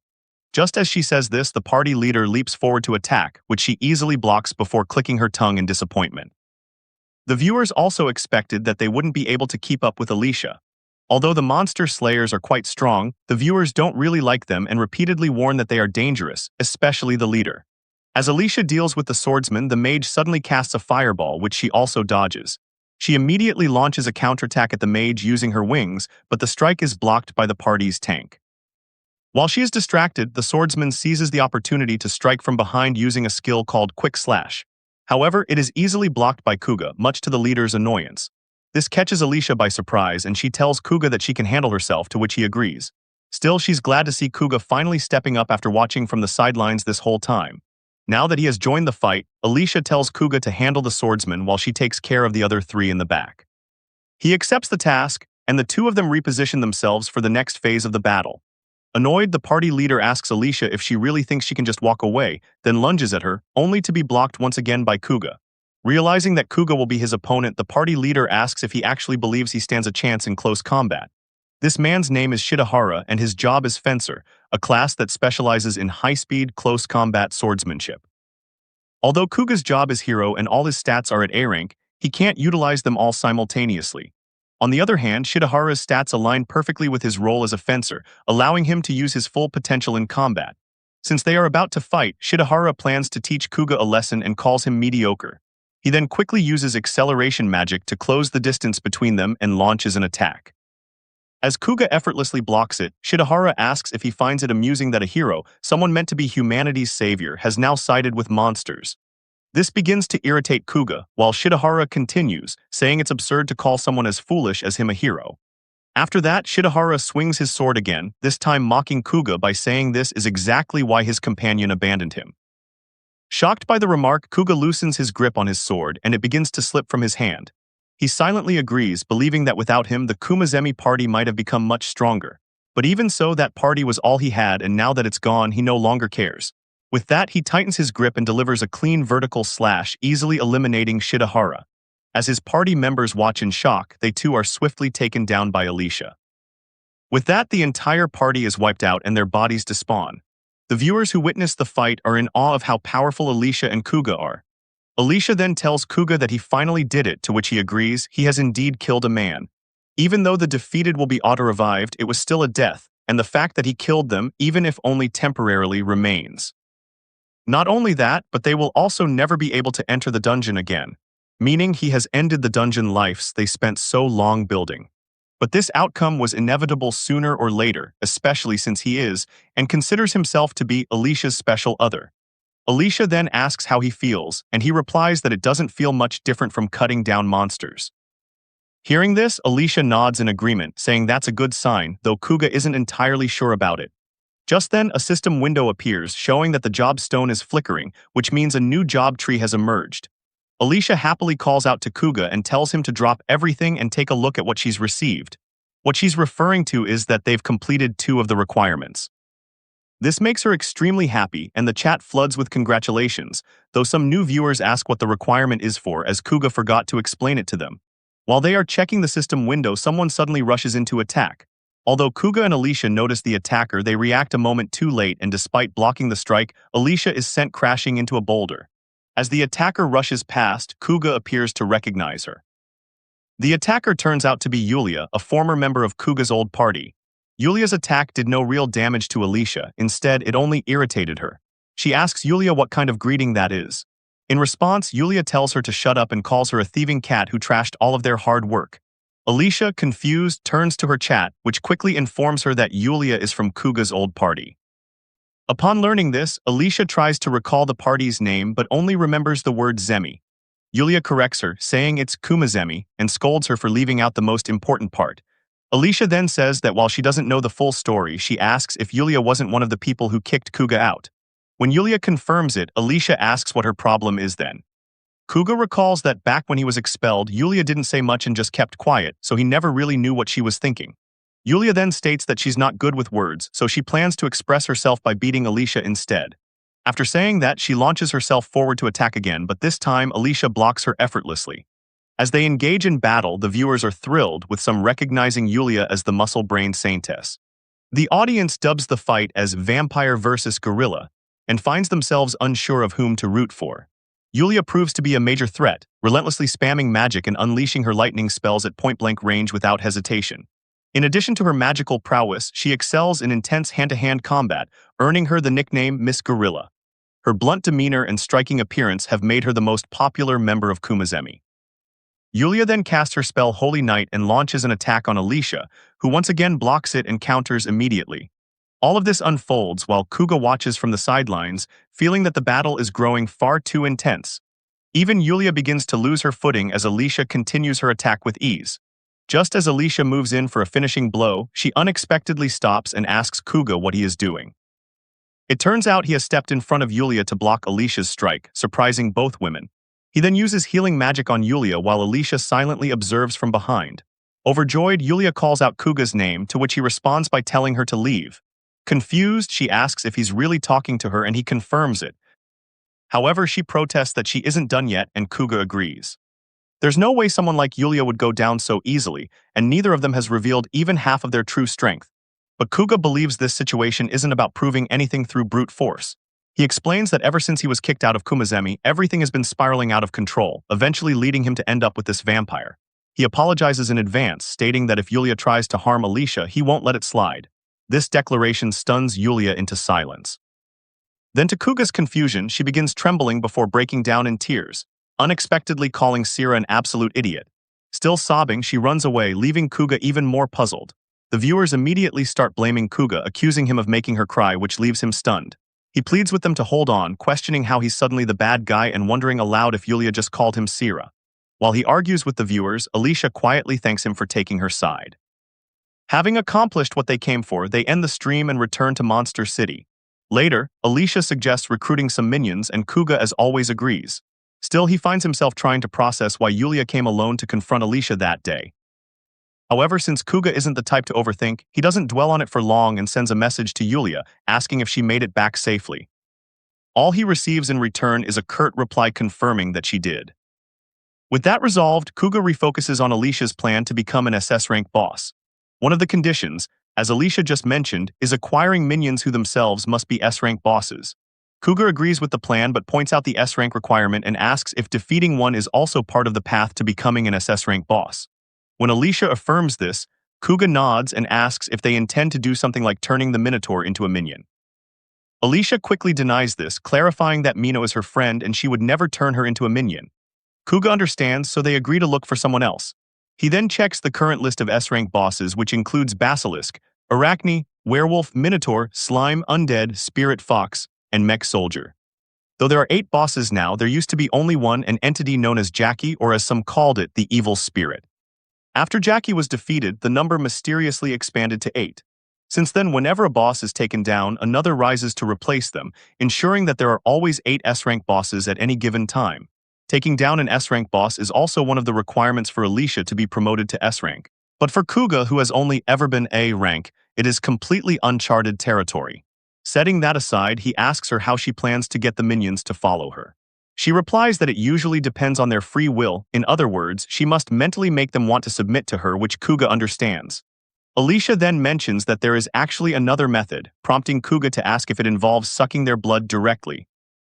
Just as she says this, the party leader leaps forward to attack, which she easily blocks before clicking her tongue in disappointment. The viewers also expected that they wouldn't be able to keep up with Alicia. Although the Monster Slayers are quite strong, the viewers don't really like them and repeatedly warn that they are dangerous, especially the leader. As Alicia deals with the swordsman, the mage suddenly casts a fireball, which she also dodges. She immediately launches a counterattack at the mage using her wings, but the strike is blocked by the party's tank. While she is distracted, the swordsman seizes the opportunity to strike from behind using a skill called Quick Slash. However, it is easily blocked by Kuga, much to the leader's annoyance. This catches Alicia by surprise, and she tells Kuga that she can handle herself, to which he agrees. Still, she's glad to see Kuga finally stepping up after watching from the sidelines this whole time. Now that he has joined the fight, Alicia tells Kuga to handle the swordsman while she takes care of the other 3 in the back. He accepts the task, and the 2 of them reposition themselves for the next phase of the battle. Annoyed, the party leader asks Alicia if she really thinks she can just walk away, then lunges at her, only to be blocked once again by Kuga. Realizing that Kuga will be his opponent, the party leader asks if he actually believes he stands a chance in close combat. This man's name is Shidahara, and his job is Fencer, a class that specializes in high-speed, close combat swordsmanship. Although Kuga's job is hero and all his stats are at A rank, he can't utilize them all simultaneously. On the other hand, Shidahara's stats align perfectly with his role as a fencer, allowing him to use his full potential in combat. Since they are about to fight, Shidahara plans to teach Kuga a lesson and calls him mediocre. He then quickly uses acceleration magic to close the distance between them and launches an attack. As Kuga effortlessly blocks it, Shidahara asks if he finds it amusing that a hero, someone meant to be humanity's savior, has now sided with monsters. This begins to irritate Kuga, while Shidahara continues, saying it's absurd to call someone as foolish as him a hero. After that, Shidahara swings his sword again, this time mocking Kuga by saying this is exactly why his companion abandoned him. Shocked by the remark, Kuga loosens his grip on his sword and it begins to slip from his hand. He silently agrees, believing that without him, the Kumazemi party might have become much stronger. But even so, that party was all he had, and now that it's gone, he no longer cares. With that, he tightens his grip and delivers a clean vertical slash, easily eliminating Shidahara. As his party members watch in shock, they too are swiftly taken down by Alicia. With that, the entire party is wiped out and their bodies despawn. The viewers who witness the fight are in awe of how powerful Alicia and Kuga are. Alicia then tells Kuga that he finally did it, to which he agrees. He has indeed killed a man. Even though the defeated will be auto-revived, it was still a death, and the fact that he killed them, even if only temporarily, remains. Not only that, but they will also never be able to enter the dungeon again, meaning he has ended the dungeon lives they spent so long building. But this outcome was inevitable sooner or later, especially since he is, and considers himself to be, Alicia's special other. Alicia then asks how he feels, and he replies that it doesn't feel much different from cutting down monsters. Hearing this, Alicia nods in agreement, saying that's a good sign, though Kuga isn't entirely sure about it. Just then, a system window appears, showing that the job stone is flickering, which means a new job tree has emerged. Alicia happily calls out to Kuga and tells him to drop everything and take a look at what she's received. What she's referring to is that they've completed 2 of the requirements. This makes her extremely happy, and the chat floods with congratulations, though some new viewers ask what the requirement is for, as Kuga forgot to explain it to them. While they are checking the system window, someone suddenly rushes into attack. Although Kuga and Alicia notice the attacker, they react a moment too late, and despite blocking the strike, Alicia is sent crashing into a boulder. As the attacker rushes past, Kuga appears to recognize her. The attacker turns out to be Yulia, a former member of Kuga's old party. Yulia's attack did no real damage to Alicia, instead it only irritated her. She asks Yulia what kind of greeting that is. In response, Yulia tells her to shut up and calls her a thieving cat who trashed all of their hard work. Alicia, confused, turns to her chat, which quickly informs her that Yulia is from Kuga's old party. Upon learning this, Alicia tries to recall the party's name but only remembers the word Zemi. Yulia corrects her, saying it's Kumazemi, and scolds her for leaving out the most important part. Alicia then says that while she doesn't know the full story, she asks if Yulia wasn't one of the people who kicked Kuga out. When Yulia confirms it, Alicia asks what her problem is then. Kuga recalls that back when he was expelled, Yulia didn't say much and just kept quiet, so he never really knew what she was thinking. Yulia then states that she's not good with words, so she plans to express herself by beating Alicia instead. After saying that, she launches herself forward to attack again, but this time Alicia blocks her effortlessly. As they engage in battle, the viewers are thrilled, with some recognizing Yulia as the muscle-brained saintess. The audience dubs the fight as Vampire versus Gorilla, and finds themselves unsure of whom to root for. Yulia proves to be a major threat, relentlessly spamming magic and unleashing her lightning spells at point-blank range without hesitation. In addition to her magical prowess, she excels in intense hand-to-hand combat, earning her the nickname Miss Gorilla. Her blunt demeanor and striking appearance have made her the most popular member of Kumazemi. Yulia then casts her spell Holy Night and launches an attack on Alicia, who once again blocks it and counters immediately. All of this unfolds while Kuga watches from the sidelines, feeling that the battle is growing far too intense. Even Yulia begins to lose her footing as Alicia continues her attack with ease. Just as Alicia moves in for a finishing blow, she unexpectedly stops and asks Kuga what he is doing. It turns out he has stepped in front of Yulia to block Alicia's strike, surprising both women. He then uses healing magic on Yulia while Alicia silently observes from behind. Overjoyed, Yulia calls out Kuga's name, to which he responds by telling her to leave. Confused, she asks if he's really talking to her, and he confirms it. However, she protests that she isn't done yet, and Kuga agrees. There's no way someone like Yulia would go down so easily, and neither of them has revealed even half of their true strength. But Kuga believes this situation isn't about proving anything through brute force. He explains that ever since he was kicked out of Kumazemi, everything has been spiraling out of control, eventually leading him to end up with this vampire. He apologizes in advance, stating that if Yulia tries to harm Alicia, he won't let it slide. This declaration stuns Yulia into silence. Then, to Kuga's confusion, she begins trembling before breaking down in tears, unexpectedly calling Sira an absolute idiot. Still sobbing, she runs away, leaving Kuga even more puzzled. The viewers immediately start blaming Kuga, accusing him of making her cry, which leaves him stunned. He pleads with them to hold on, questioning how he's suddenly the bad guy and wondering aloud if Yulia just called him Sira. While he argues with the viewers, Alicia quietly thanks him for taking her side. Having accomplished what they came for, they end the stream and return to Monster City. Later, Alicia suggests recruiting some minions, and Kuga as always agrees. Still, he finds himself trying to process why Yulia came alone to confront Alicia that day. However, since Kuga isn't the type to overthink, he doesn't dwell on it for long and sends a message to Yulia, asking if she made it back safely. All he receives in return is a curt reply confirming that she did. With that resolved, Kuga refocuses on Alicia's plan to become an SS rank boss. One of the conditions, as Alicia just mentioned, is acquiring minions who themselves must be S-rank bosses. Kuga agrees with the plan but points out the S-rank requirement and asks if defeating one is also part of the path to becoming an SS-rank boss. When Alicia affirms this, Kuga nods and asks if they intend to do something like turning the Minotaur into a minion. Alicia quickly denies this, clarifying that Mino is her friend and she would never turn her into a minion. Kuga understands, so they agree to look for someone else. He then checks the current list of S-rank bosses, which includes Basilisk, Arachne, Werewolf, Minotaur, Slime, Undead, Spirit Fox, and Mech Soldier. Though there are 8 bosses now, there used to be only one, an entity known as Jackie, or as some called it, the Evil Spirit. After Jackie was defeated, the number mysteriously expanded to 8. Since then, whenever a boss is taken down, another rises to replace them, ensuring that there are always 8 S-rank bosses at any given time. Taking down an S-rank boss is also one of the requirements for Alicia to be promoted to S-rank. But for Kuga, who has only ever been A rank, it is completely uncharted territory. Setting that aside, he asks her how she plans to get the minions to follow her. She replies that it usually depends on their free will. In other words, she must mentally make them want to submit to her, which Kuga understands. Alicia then mentions that there is actually another method, prompting Kuga to ask if it involves sucking their blood directly.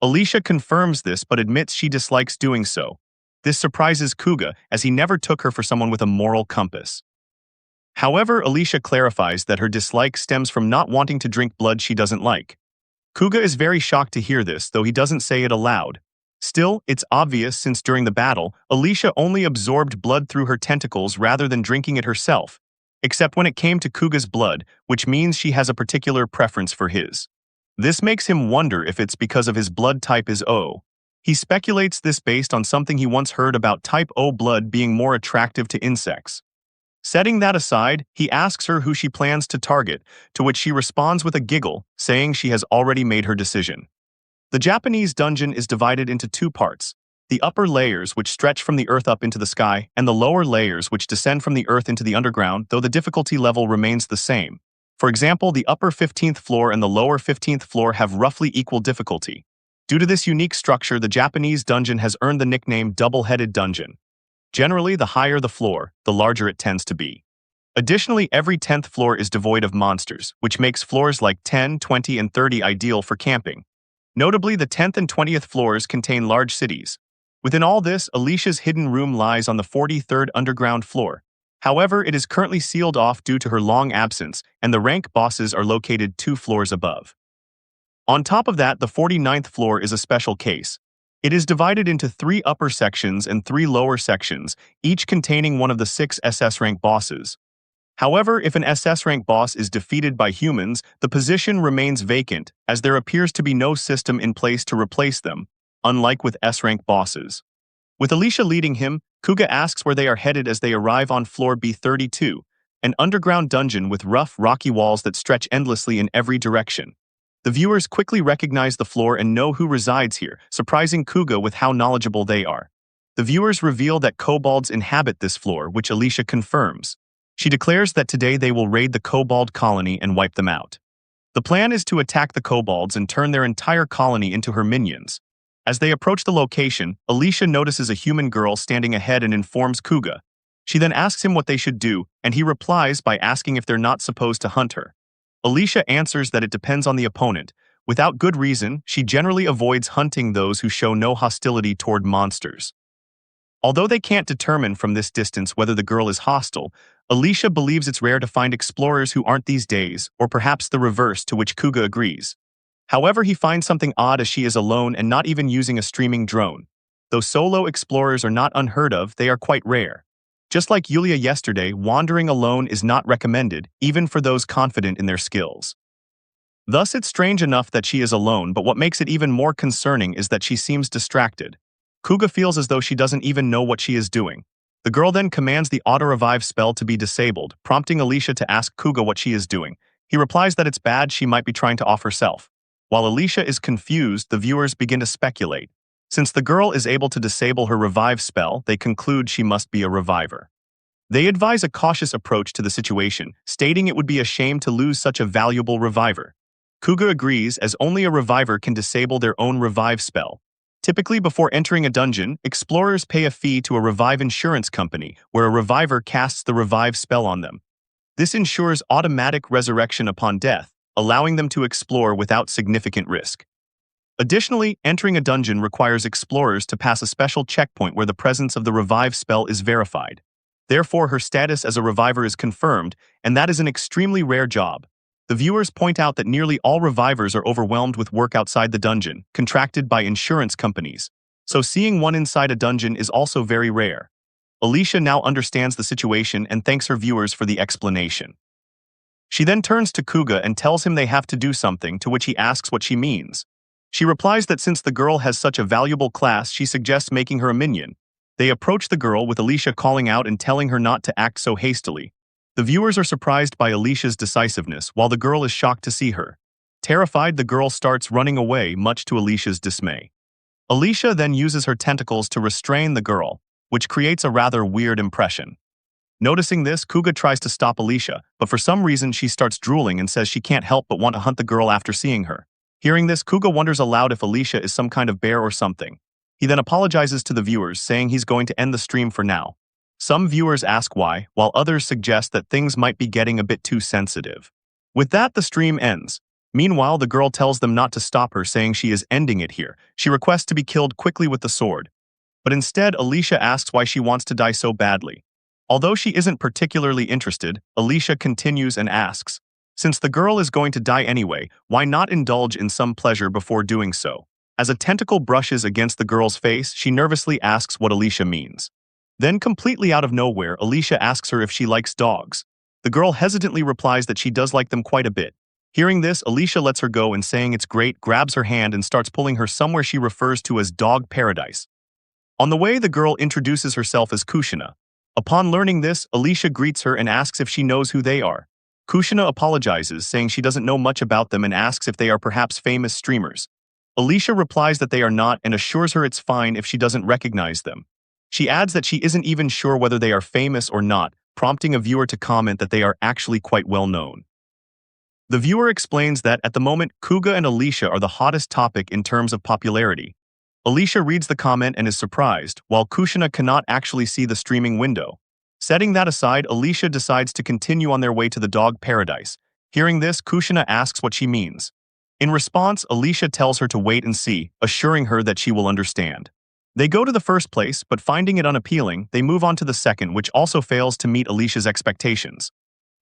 Alicia confirms this but admits she dislikes doing so. This surprises Kuga, as he never took her for someone with a moral compass. However, Alicia clarifies that her dislike stems from not wanting to drink blood she doesn't like. Kuga is very shocked to hear this, though he doesn't say it aloud. Still, it's obvious since during the battle, Alicia only absorbed blood through her tentacles rather than drinking it herself, except when it came to Kuga's blood, which means she has a particular preference for his. This makes him wonder if it's because of his blood type is O. He speculates this based on something he once heard about type O blood being more attractive to insects. Setting that aside, he asks her who she plans to target, to which she responds with a giggle, saying she has already made her decision. The Japanese dungeon is divided into two parts: the upper layers, which stretch from the earth up into the sky, and the lower layers, which descend from the earth into the underground, though the difficulty level remains the same. For example, the upper 15th floor and the lower 15th floor have roughly equal difficulty. Due to this unique structure, the Japanese dungeon has earned the nickname Double-Headed Dungeon. Generally, the higher the floor, the larger it tends to be. Additionally, every 10th floor is devoid of monsters, which makes floors like 10, 20, and 30 ideal for camping. Notably, the 10th and 20th floors contain large cities. Within all this, Alicia's hidden room lies on the 43rd underground floor. However, it is currently sealed off due to her long absence, and the rank bosses are located 2 floors above. On top of that, the 49th floor is a special case. It is divided into 3 upper sections and 3 lower sections, each containing one of the 6 SS rank bosses. However, if an SS rank boss is defeated by humans, the position remains vacant, as there appears to be no system in place to replace them, unlike with S rank bosses. With Alicia leading him, Kuga asks where they are headed as they arrive on floor B32, an underground dungeon with rough, rocky walls that stretch endlessly in every direction. The viewers quickly recognize the floor and know who resides here, surprising Kuga with how knowledgeable they are. The viewers reveal that kobolds inhabit this floor, which Alicia confirms. She declares that today they will raid the kobold colony and wipe them out. The plan is to attack the kobolds and turn their entire colony into her minions. As they approach the location, Alicia notices a human girl standing ahead and informs Kuga. She then asks him what they should do, and he replies by asking if they're not supposed to hunt her. Alicia answers that it depends on the opponent. Without good reason, she generally avoids hunting those who show no hostility toward monsters. Although they can't determine from this distance whether the girl is hostile, Alicia believes it's rare to find explorers who aren't these days, or perhaps the reverse, to which Kuga agrees. However, he finds something odd as she is alone and not even using a streaming drone. Though solo explorers are not unheard of, they are quite rare. Just like Yulia yesterday, wandering alone is not recommended, even for those confident in their skills. Thus, it's strange enough that she is alone, but what makes it even more concerning is that she seems distracted. Kuga feels as though she doesn't even know what she is doing. The girl then commands the auto-revive spell to be disabled, prompting Alicia to ask Kuga what she is doing. He replies that it's bad, she might be trying to off herself. While Alicia is confused, the viewers begin to speculate. Since the girl is able to disable her revive spell, they conclude she must be a reviver. They advise a cautious approach to the situation, stating it would be a shame to lose such a valuable reviver. Kuga agrees, as only a reviver can disable their own revive spell. Typically, before entering a dungeon, explorers pay a fee to a revive insurance company, where a reviver casts the revive spell on them. This ensures automatic resurrection upon death, allowing them to explore without significant risk. Additionally, entering a dungeon requires explorers to pass a special checkpoint where the presence of the revive spell is verified. Therefore, her status as a reviver is confirmed, and that is an extremely rare job. The viewers point out that nearly all revivers are overwhelmed with work outside the dungeon, contracted by insurance companies. So seeing one inside a dungeon is also very rare. Alicia now understands the situation and thanks her viewers for the explanation. She then turns to Kuga and tells him they have to do something, to which he asks what she means. She replies that since the girl has such a valuable class, she suggests making her a minion. They approach the girl with Alicia calling out and telling her not to act so hastily. The viewers are surprised by Alicia's decisiveness, while the girl is shocked to see her. Terrified, the girl starts running away, much to Alicia's dismay. Alicia then uses her tentacles to restrain the girl, which creates a rather weird impression. Noticing this, Kuga tries to stop Alicia, but for some reason she starts drooling and says she can't help but want to hunt the girl after seeing her. Hearing this, Kuga wonders aloud if Alicia is some kind of bear or something. He then apologizes to the viewers, saying he's going to end the stream for now. Some viewers ask why, while others suggest that things might be getting a bit too sensitive. With that, the stream ends. Meanwhile, the girl tells them not to stop her, saying she is ending it here. She requests to be killed quickly with the sword. But instead, Alicia asks why she wants to die so badly. Although she isn't particularly interested, Alicia continues and asks, since the girl is going to die anyway, why not indulge in some pleasure before doing so? As a tentacle brushes against the girl's face, she nervously asks what Alicia means. Then, completely out of nowhere, Alicia asks her if she likes dogs. The girl hesitantly replies that she does like them quite a bit. Hearing this, Alicia lets her go and, saying it's great, grabs her hand and starts pulling her somewhere she refers to as dog paradise. On the way, the girl introduces herself as Kushina. Upon learning this, Alicia greets her and asks if she knows who they are. Kushina apologizes, saying she doesn't know much about them and asks if they are perhaps famous streamers. Alicia replies that they are not and assures her it's fine if she doesn't recognize them. She adds that she isn't even sure whether they are famous or not, prompting a viewer to comment that they are actually quite well known. The viewer explains that at the moment, Kuga and Alicia are the hottest topic in terms of popularity. Alicia reads the comment and is surprised, while Kushina cannot actually see the streaming window. Setting that aside, Alicia decides to continue on their way to the dog paradise. Hearing this, Kushina asks what she means. In response, Alicia tells her to wait and see, assuring her that she will understand. They go to the first place, but finding it unappealing, they move on to the second, which also fails to meet Alicia's expectations.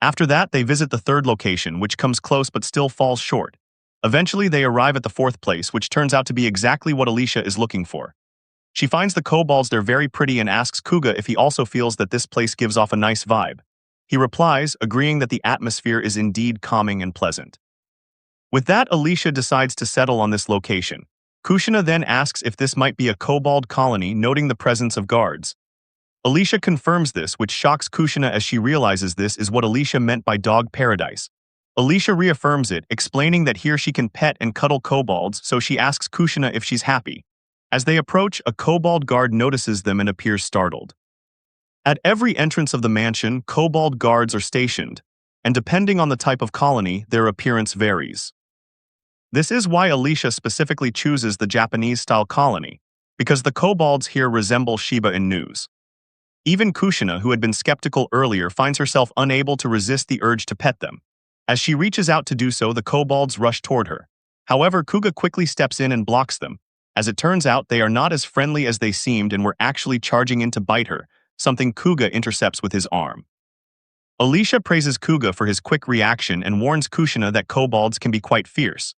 After that, they visit the third location, which comes close but still falls short. Eventually, they arrive at the fourth place, which turns out to be exactly what Alicia is looking for. She finds the kobolds there very pretty and asks Kuga if he also feels that this place gives off a nice vibe. He replies, agreeing that the atmosphere is indeed calming and pleasant. With that, Alicia decides to settle on this location. Kushina then asks if this might be a kobold colony, noting the presence of guards. Alicia confirms this, which shocks Kushina as she realizes this is what Alicia meant by dog paradise. Alicia reaffirms it, explaining that here she can pet and cuddle kobolds, so she asks Kushina if she's happy. As they approach, a kobold guard notices them and appears startled. At every entrance of the mansion, kobold guards are stationed, and depending on the type of colony, their appearance varies. This is why Alicia specifically chooses the Japanese-style colony, because the kobolds here resemble Shiba Inus. Even Kushina, who had been skeptical earlier, finds herself unable to resist the urge to pet them. As she reaches out to do so, the kobolds rush toward her. However, Kuga quickly steps in and blocks them. As it turns out, they are not as friendly as they seemed and were actually charging in to bite her, something Kuga intercepts with his arm. Alicia praises Kuga for his quick reaction and warns Kushina that kobolds can be quite fierce.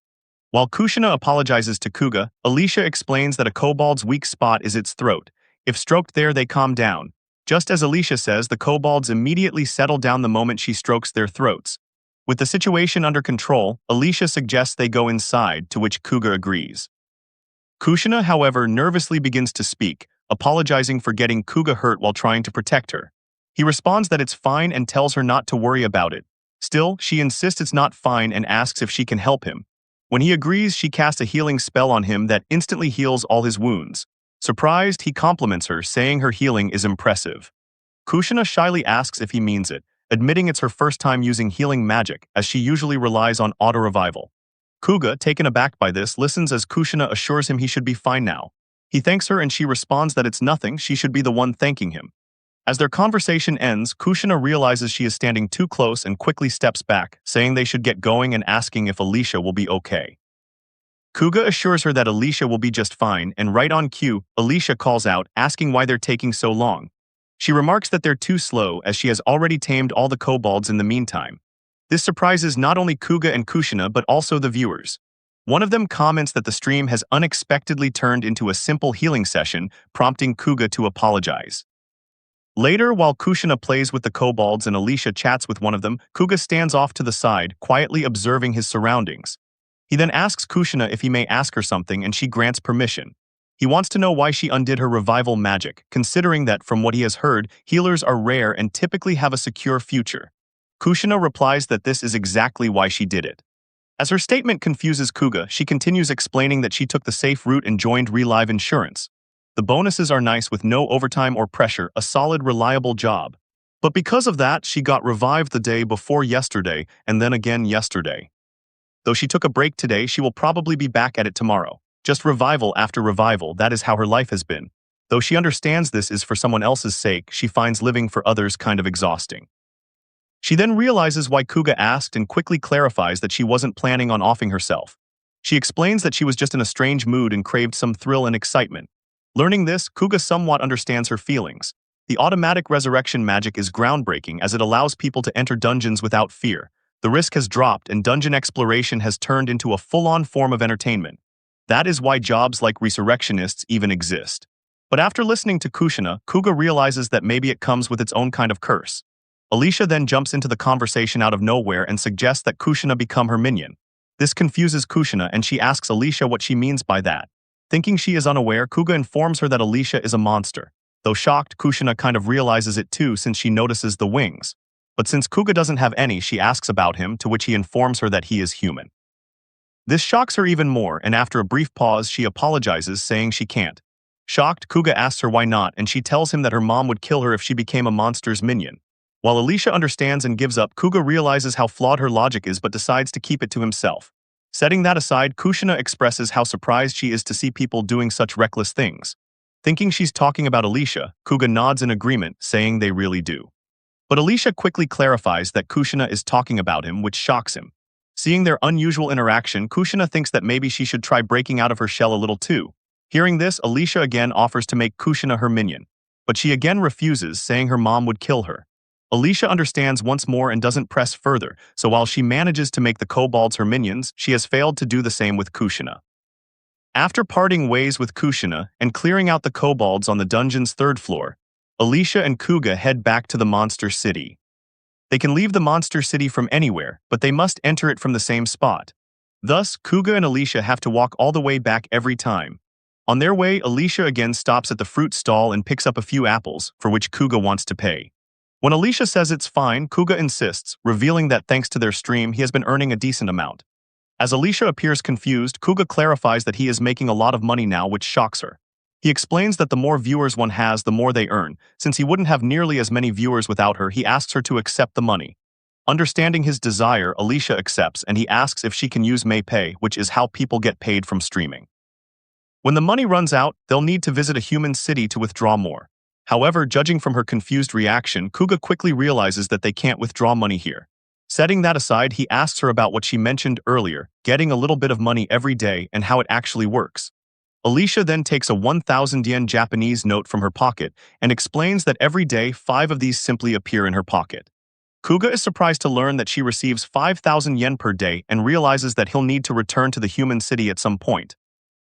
While Kushina apologizes to Kuga, Alicia explains that a kobold's weak spot is its throat. If stroked there, they calm down. Just as Alicia says, the kobolds immediately settle down the moment she strokes their throats. With the situation under control, Alicia suggests they go inside, to which Kuga agrees. Kushina, however, nervously begins to speak, apologizing for getting Kuga hurt while trying to protect her. He responds that it's fine and tells her not to worry about it. Still, she insists it's not fine and asks if she can help him. When he agrees, she casts a healing spell on him that instantly heals all his wounds. Surprised, he compliments her, saying her healing is impressive. Kushina shyly asks if he means it, admitting it's her first time using healing magic, as she usually relies on auto-revival. Kuga, taken aback by this, listens as Kushina assures him he should be fine now. He thanks her and she responds that it's nothing, she should be the one thanking him. As their conversation ends, Kushina realizes she is standing too close and quickly steps back, saying they should get going and asking if Alicia will be okay. Kuga assures her that Alicia will be just fine, and right on cue, Alicia calls out, asking why they're taking so long. She remarks that they're too slow, as she has already tamed all the kobolds in the meantime. This surprises not only Kuga and Kushina, but also the viewers. One of them comments that the stream has unexpectedly turned into a simple healing session, prompting Kuga to apologize. Later, while Kushina plays with the kobolds and Alicia chats with one of them, Kuga stands off to the side, quietly observing his surroundings. He then asks Kushina if he may ask her something, and she grants permission. He wants to know why she undid her revival magic, considering that, from what he has heard, healers are rare and typically have a secure future. Kushina replies that this is exactly why she did it. As her statement confuses Kuga, she continues explaining that she took the safe route and joined Relive Insurance. The bonuses are nice with no overtime or pressure, a solid, reliable job. But because of that, she got revived the day before yesterday and then again yesterday. Though she took a break today, she will probably be back at it tomorrow. Just revival after revival, that is how her life has been. Though she understands this is for someone else's sake, she finds living for others kind of exhausting. She then realizes why Kuga asked and quickly clarifies that she wasn't planning on offing herself. She explains that she was just in a strange mood and craved some thrill and excitement. Learning this, Kuga somewhat understands her feelings. The automatic resurrection magic is groundbreaking as it allows people to enter dungeons without fear. The risk has dropped and dungeon exploration has turned into a full-on form of entertainment. That is why jobs like resurrectionists even exist. But after listening to Kushina, Kuga realizes that maybe it comes with its own kind of curse. Alicia then jumps into the conversation out of nowhere and suggests that Kushina become her minion. This confuses Kushina and she asks Alicia what she means by that. Thinking she is unaware, Kuga informs her that Alicia is a monster. Though shocked, Kushina kind of realizes it too since she notices the wings. But since Kuga doesn't have any, she asks about him, to which he informs her that he is human. This shocks her even more, and after a brief pause, she apologizes, saying she can't. Shocked, Kuga asks her why not, and she tells him that her mom would kill her if she became a monster's minion. While Alicia understands and gives up, Kuga realizes how flawed her logic is but decides to keep it to himself. Setting that aside, Kushina expresses how surprised she is to see people doing such reckless things. Thinking she's talking about Alicia, Kuga nods in agreement, saying they really do. But Alicia quickly clarifies that Kushina is talking about him, which shocks him. Seeing their unusual interaction, Kushina thinks that maybe she should try breaking out of her shell a little too. Hearing this, Alicia again offers to make Kushina her minion. But she again refuses, saying her mom would kill her. Alicia understands once more and doesn't press further, so while she manages to make the kobolds her minions, she has failed to do the same with Kushina. After parting ways with Kushina and clearing out the kobolds on the dungeon's third floor, Alicia and Kuga head back to the monster city. They can leave the monster city from anywhere, but they must enter it from the same spot. Thus, Kuga and Alicia have to walk all the way back every time. On their way, Alicia again stops at the fruit stall and picks up a few apples, for which Kuga wants to pay. When Alicia says it's fine, Kuga insists, revealing that thanks to their stream, he has been earning a decent amount. As Alicia appears confused, Kuga clarifies that he is making a lot of money now, which shocks her. He explains that the more viewers one has, the more they earn. Since he wouldn't have nearly as many viewers without her, he asks her to accept the money. Understanding his desire, Alicia accepts and he asks if she can use MayPay, which is how people get paid from streaming. When the money runs out, they'll need to visit a human city to withdraw more. However, judging from her confused reaction, Kuga quickly realizes that they can't withdraw money here. Setting that aside, he asks her about what she mentioned earlier, getting a little bit of money every day and how it actually works. Alicia then takes a 1,000 yen Japanese note from her pocket and explains that every day 5 of these simply appear in her pocket. Kuga is surprised to learn that she receives 5,000 yen per day and realizes that he'll need to return to the human city at some point.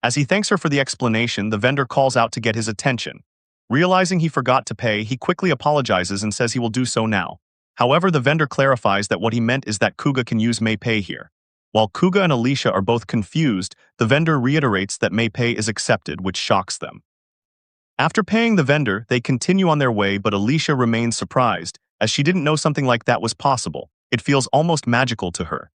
As he thanks her for the explanation, the vendor calls out to get his attention. Realizing he forgot to pay, he quickly apologizes and says he will do so now. However, the vendor clarifies that what he meant is that Kuga can use MayPay here. While Kuga and Alicia are both confused, the vendor reiterates that MayPay is accepted, which shocks them. After paying the vendor, they continue on their way, but Alicia remains surprised, as she didn't know something like that was possible. It feels almost magical to her.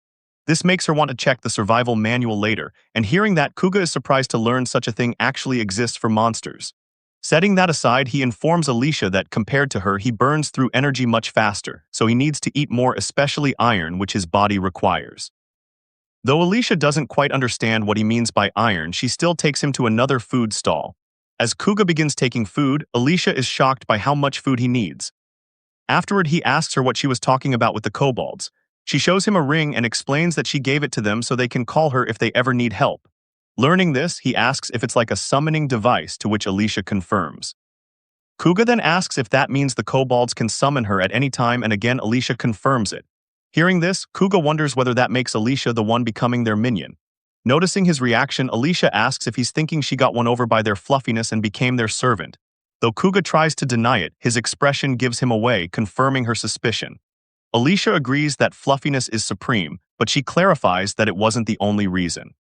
This makes her want to check the survival manual later, and hearing that, Kuga is surprised to learn such a thing actually exists for monsters. Setting that aside, he informs Alicia that compared to her, he burns through energy much faster, so he needs to eat more, especially iron, which his body requires. Though Alicia doesn't quite understand what he means by iron, she still takes him to another food stall. As Kuga begins taking food, Alicia is shocked by how much food he needs. Afterward, he asks her what she was talking about with the kobolds. She shows him a ring and explains that she gave it to them so they can call her if they ever need help. Learning this, he asks if it's like a summoning device, to which Alicia confirms. Kuga then asks if that means the kobolds can summon her at any time, and again Alicia confirms it. Hearing this, Kuga wonders whether that makes Alicia the one becoming their minion. Noticing his reaction, Alicia asks if he's thinking she got won over by their fluffiness and became their servant. Though Kuga tries to deny it, his expression gives him away, confirming her suspicion. Alicia agrees that fluffiness is supreme, but she clarifies that it wasn't the only reason.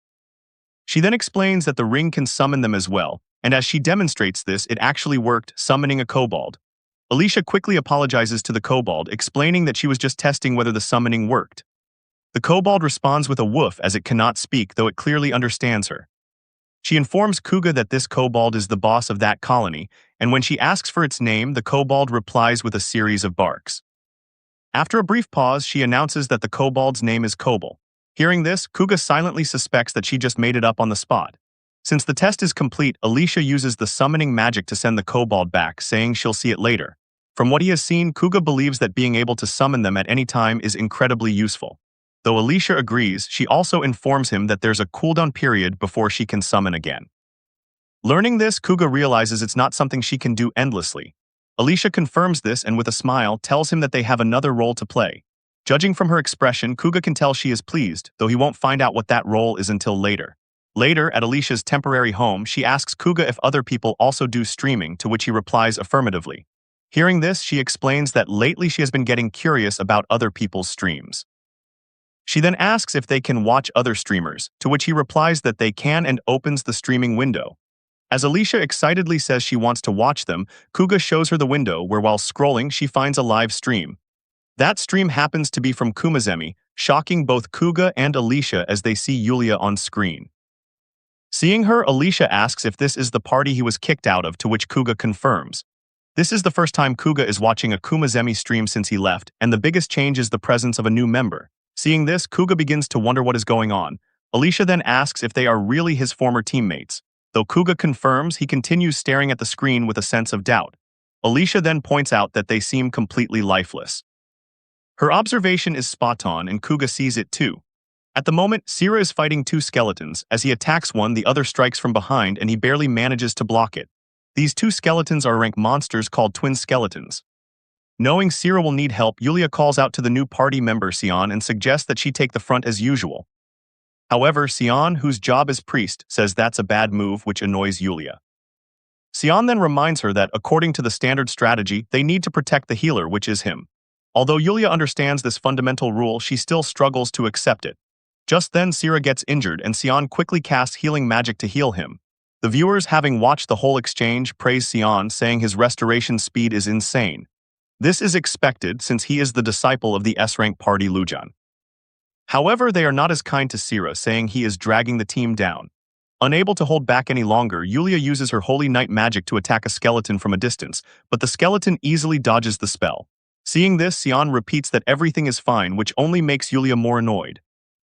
She then explains that the ring can summon them as well, and as she demonstrates this, it actually worked, summoning a kobold. Alicia quickly apologizes to the kobold, explaining that she was just testing whether the summoning worked. The kobold responds with a woof as it cannot speak, though it clearly understands her. She informs Kuga that this kobold is the boss of that colony, and when she asks for its name, the kobold replies with a series of barks. After a brief pause, she announces that the kobold's name is Cobalt. Hearing this, Kuga silently suspects that she just made it up on the spot. Since the test is complete, Alicia uses the summoning magic to send the kobold back, saying she'll see it later. From what he has seen, Kuga believes that being able to summon them at any time is incredibly useful. Though Alicia agrees, she also informs him that there's a cooldown period before she can summon again. Learning this, Kuga realizes it's not something she can do endlessly. Alicia confirms this and with a smile tells him that they have another role to play. Judging from her expression, Kuga can tell she is pleased, though he won't find out what that role is until later. Later, at Alicia's temporary home, she asks Kuga if other people also do streaming, to which he replies affirmatively. Hearing this, she explains that lately she has been getting curious about other people's streams. She then asks if they can watch other streamers, to which he replies that they can and opens the streaming window. As Alicia excitedly says she wants to watch them, Kuga shows her the window where while scrolling she finds a live stream. That stream happens to be from Kumazemi, shocking both Kuga and Alicia as they see Yulia on screen. Seeing her, Alicia asks if this is the party he was kicked out of, to which Kuga confirms. This is the first time Kuga is watching a Kumazemi stream since he left, and the biggest change is the presence of a new member. Seeing this, Kuga begins to wonder what is going on. Alicia then asks if they are really his former teammates. Though Kuga confirms, he continues staring at the screen with a sense of doubt. Alicia then points out that they seem completely lifeless. Her observation is spot on, and Kuga sees it too. At the moment, Sira is fighting two skeletons. As he attacks one, the other strikes from behind and he barely manages to block it. These two skeletons are rank monsters called twin skeletons. Knowing Sira will need help, Yulia calls out to the new party member Sion and suggests that she take the front as usual. However, Sion, whose job is priest, says that's a bad move, which annoys Yulia. Sion then reminds her that, according to the standard strategy, they need to protect the healer, which is him. Although Yulia understands this fundamental rule, she still struggles to accept it. Just then, Sira gets injured and Sion quickly casts healing magic to heal him. The viewers, having watched the whole exchange, praise Sion, saying his restoration speed is insane. This is expected since he is the disciple of the S-rank party Lujan. However, they are not as kind to Sira, saying he is dragging the team down. Unable to hold back any longer, Yulia uses her Holy Night magic to attack a skeleton from a distance, but the skeleton easily dodges the spell. Seeing this, Sion repeats that everything is fine, which only makes Yulia more annoyed.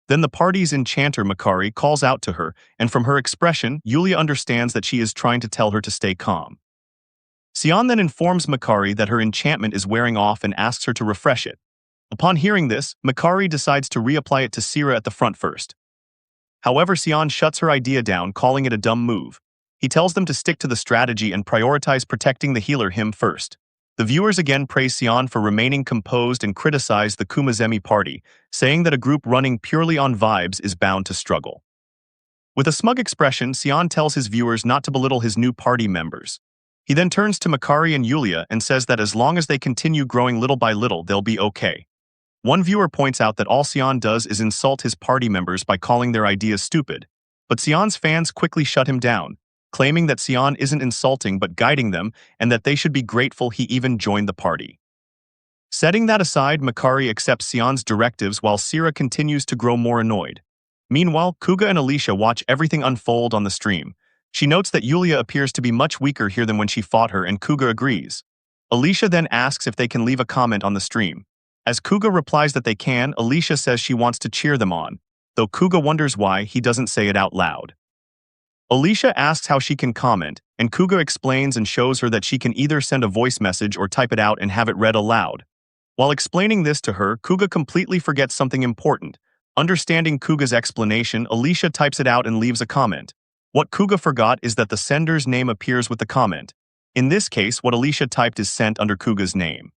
Then the party's enchanter Makari calls out to her, and from her expression, Yulia understands that she is trying to tell her to stay calm. Sion then informs Makari that her enchantment is wearing off and asks her to refresh it. Upon hearing this, Makari decides to reapply it to Sira at the front first. However, Sion shuts her idea down, calling it a dumb move. He tells them to stick to the strategy and prioritize protecting the healer him first. The viewers again praise Sion for remaining composed and criticize the Kumazemi party, saying that a group running purely on vibes is bound to struggle. With a smug expression, Sion tells his viewers not to belittle his new party members. He then turns to Makari and Yulia and says that as long as they continue growing little by little, they'll be okay. One viewer points out that all Sion does is insult his party members by calling their ideas stupid, but Sion's fans quickly shut him down, claiming that Sion isn't insulting but guiding them and that they should be grateful he even joined the party. Setting that aside, Makari accepts Sion's directives while Sira continues to grow more annoyed. Meanwhile, Kuga and Alicia watch everything unfold on the stream. She notes that Yulia appears to be much weaker here than when she fought her, and Kuga agrees. Alicia then asks if they can leave a comment on the stream. As Kuga replies that they can, Alicia says she wants to cheer them on, though Kuga wonders why he doesn't say it out loud. Alicia asks how she can comment, and Kuga explains and shows her that she can either send a voice message or type it out and have it read aloud. While explaining this to her, Kuga completely forgets something important. Understanding Kuga's explanation, Alicia types it out and leaves a comment. What Kuga forgot is that the sender's name appears with the comment. In this case, what Alicia typed is sent under Kuga's name.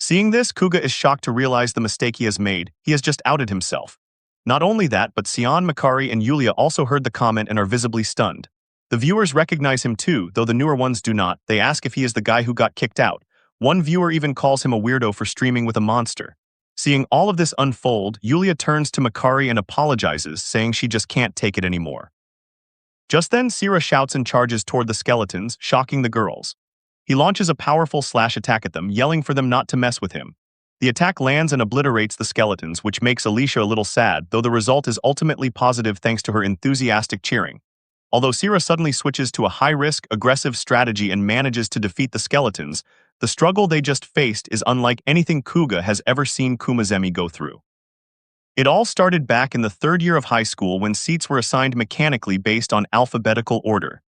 Seeing this, Kuga is shocked to realize the mistake he has made. He has just outed himself. Not only that, but Sion, Makari, and Yulia also heard the comment and are visibly stunned. The viewers recognize him too, though the newer ones do not. They ask if he is the guy who got kicked out. One viewer even calls him a weirdo for streaming with a monster. Seeing all of this unfold, Yulia turns to Makari and apologizes, saying she just can't take it anymore. Just then, Sira shouts and charges toward the skeletons, shocking the girls. He launches a powerful slash attack at them, yelling for them not to mess with him. The attack lands and obliterates the skeletons, which makes Alicia a little sad, though the result is ultimately positive thanks to her enthusiastic cheering. Although Sira suddenly switches to a high-risk, aggressive strategy and manages to defeat the skeletons, the struggle they just faced is unlike anything Kuga has ever seen Kumazemi go through. It all started back in the third year of high school when seats were assigned mechanically based on alphabetical order.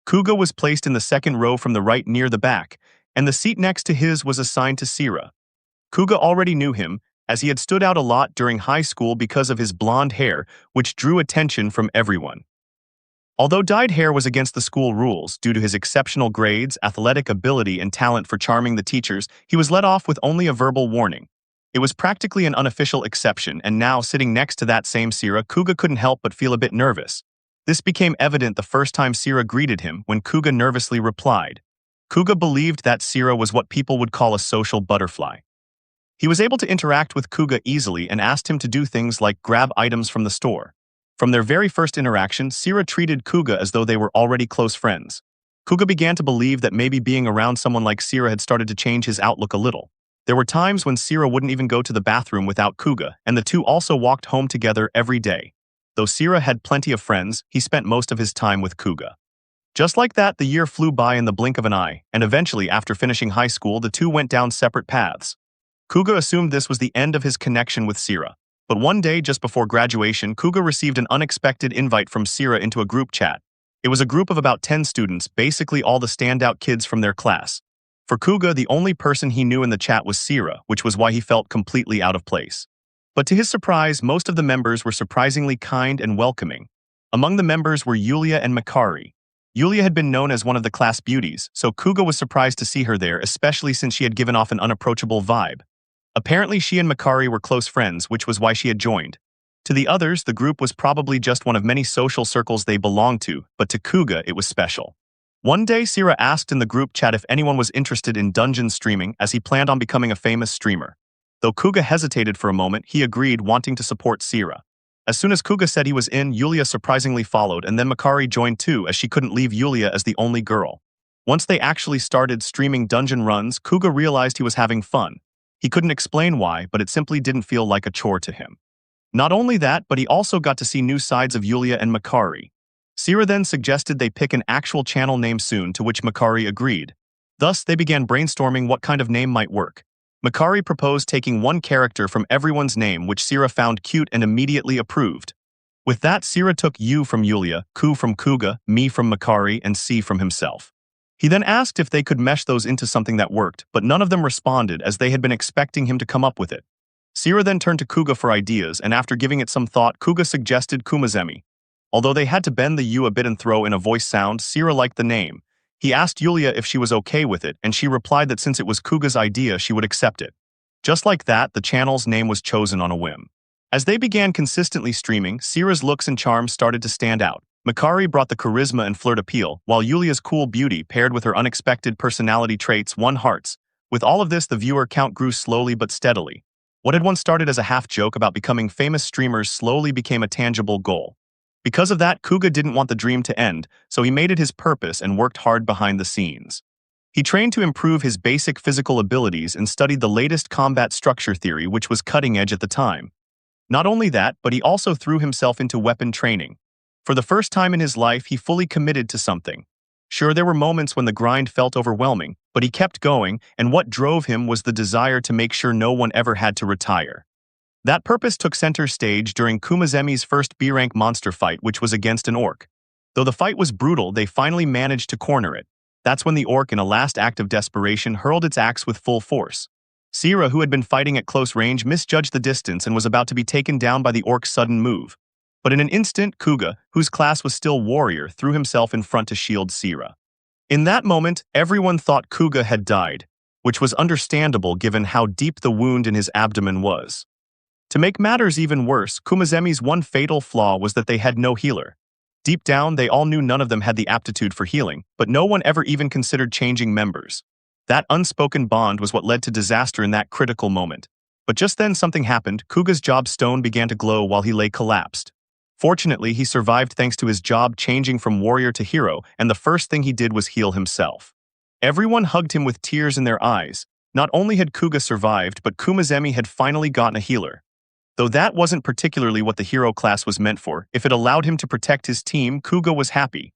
Kuga was placed in the second row from the right near the back, and the seat next to his was assigned to Sira. Kuga already knew him, as he had stood out a lot during high school because of his blonde hair, which drew attention from everyone. Although dyed hair was against the school rules due to his exceptional grades, athletic ability, and talent for charming the teachers, he was let off with only a verbal warning. It was practically an unofficial exception, and now, sitting next to that same Sira, Kuga couldn't help but feel a bit nervous. This became evident the first time Sira greeted him, when Kuga nervously replied. Kuga believed that Sira was what people would call a social butterfly. He was able to interact with Kuga easily and asked him to do things like grab items from the store. From their very first interaction, Sira treated Kuga as though they were already close friends. Kuga began to believe that maybe being around someone like Sira had started to change his outlook a little. There were times when Sira wouldn't even go to the bathroom without Kuga, and the two also walked home together every day. Though Sira had plenty of friends, he spent most of his time with Kuga. Just like that, the year flew by in the blink of an eye, and eventually, after finishing high school, the two went down separate paths. Kuga assumed this was the end of his connection with Sira. But one day, just before graduation, Kuga received an unexpected invite from Sira into a group chat. It was a group of about 10 students, basically all the standout kids from their class. For Kuga, the only person he knew in the chat was Sira, which was why he felt completely out of place. But to his surprise, most of the members were surprisingly kind and welcoming. Among the members were Yulia and Makari. Yulia had been known as one of the class beauties, so Kuga was surprised to see her there, especially since she had given off an unapproachable vibe. Apparently, she and Makari were close friends, which was why she had joined. To the others, the group was probably just one of many social circles they belonged to, but to Kuga, it was special. One day, Sira asked in the group chat if anyone was interested in dungeon streaming, as he planned on becoming a famous streamer. Though Kuga hesitated for a moment, he agreed, wanting to support Sira. As soon as Kuga said he was in, Yulia surprisingly followed, and then Makari joined too, as she couldn't leave Yulia as the only girl. Once they actually started streaming dungeon runs, Kuga realized he was having fun. He couldn't explain why, but it simply didn't feel like a chore to him. Not only that, but he also got to see new sides of Yulia and Makari. Sira then suggested they pick an actual channel name soon, to which Makari agreed. Thus, they began brainstorming what kind of name might work. Makari proposed taking one character from everyone's name, which Sira found cute and immediately approved. With that, Sira took Yu from Yulia, Ku from Kuga, Mi from Makari, and Si from himself. He then asked if they could mesh those into something that worked, but none of them responded, as they had been expecting him to come up with it. Sira then turned to Kuga for ideas, and after giving it some thought, Kuga suggested Kumazemi. Although they had to bend the U a bit and throw in a voice sound, Sira liked the name. He asked Yulia if she was okay with it, and she replied that since it was Kuga's idea, she would accept it. Just like that, the channel's name was chosen on a whim. As they began consistently streaming, Sira's looks and charms started to stand out. Makari brought the charisma and flirt appeal, while Yulia's cool beauty paired with her unexpected personality traits won hearts. With all of this, the viewer count grew slowly but steadily. What had once started as a half-joke about becoming famous streamers slowly became a tangible goal. Because of that, Kuga didn't want the dream to end, so he made it his purpose and worked hard behind the scenes. He trained to improve his basic physical abilities and studied the latest combat structure theory, which was cutting edge at the time. Not only that, but he also threw himself into weapon training. For the first time in his life, he fully committed to something. Sure, there were moments when the grind felt overwhelming, but he kept going, and what drove him was the desire to make sure no one ever had to retire. That purpose took center stage during Kumazemi's first B-rank monster fight, which was against an orc. Though the fight was brutal, they finally managed to corner it. That's when the orc, in a last act of desperation, hurled its axe with full force. Sira, who had been fighting at close range, misjudged the distance and was about to be taken down by the orc's sudden move. But in an instant, Kuga, whose class was still warrior, threw himself in front to shield Sira. In that moment, everyone thought Kuga had died, which was understandable given how deep the wound in his abdomen was. To make matters even worse, Kumazemi's one fatal flaw was that they had no healer. Deep down, they all knew none of them had the aptitude for healing, but no one ever even considered changing members. That unspoken bond was what led to disaster in that critical moment. But just then something happened. Kuga's job stone began to glow while he lay collapsed. Fortunately, he survived thanks to his job changing from warrior to hero, and the first thing he did was heal himself. Everyone hugged him with tears in their eyes. Not only had Kuga survived, but Kumazemi had finally gotten a healer. Though that wasn't particularly what the hero class was meant for, if it allowed him to protect his team, Kuga was happy.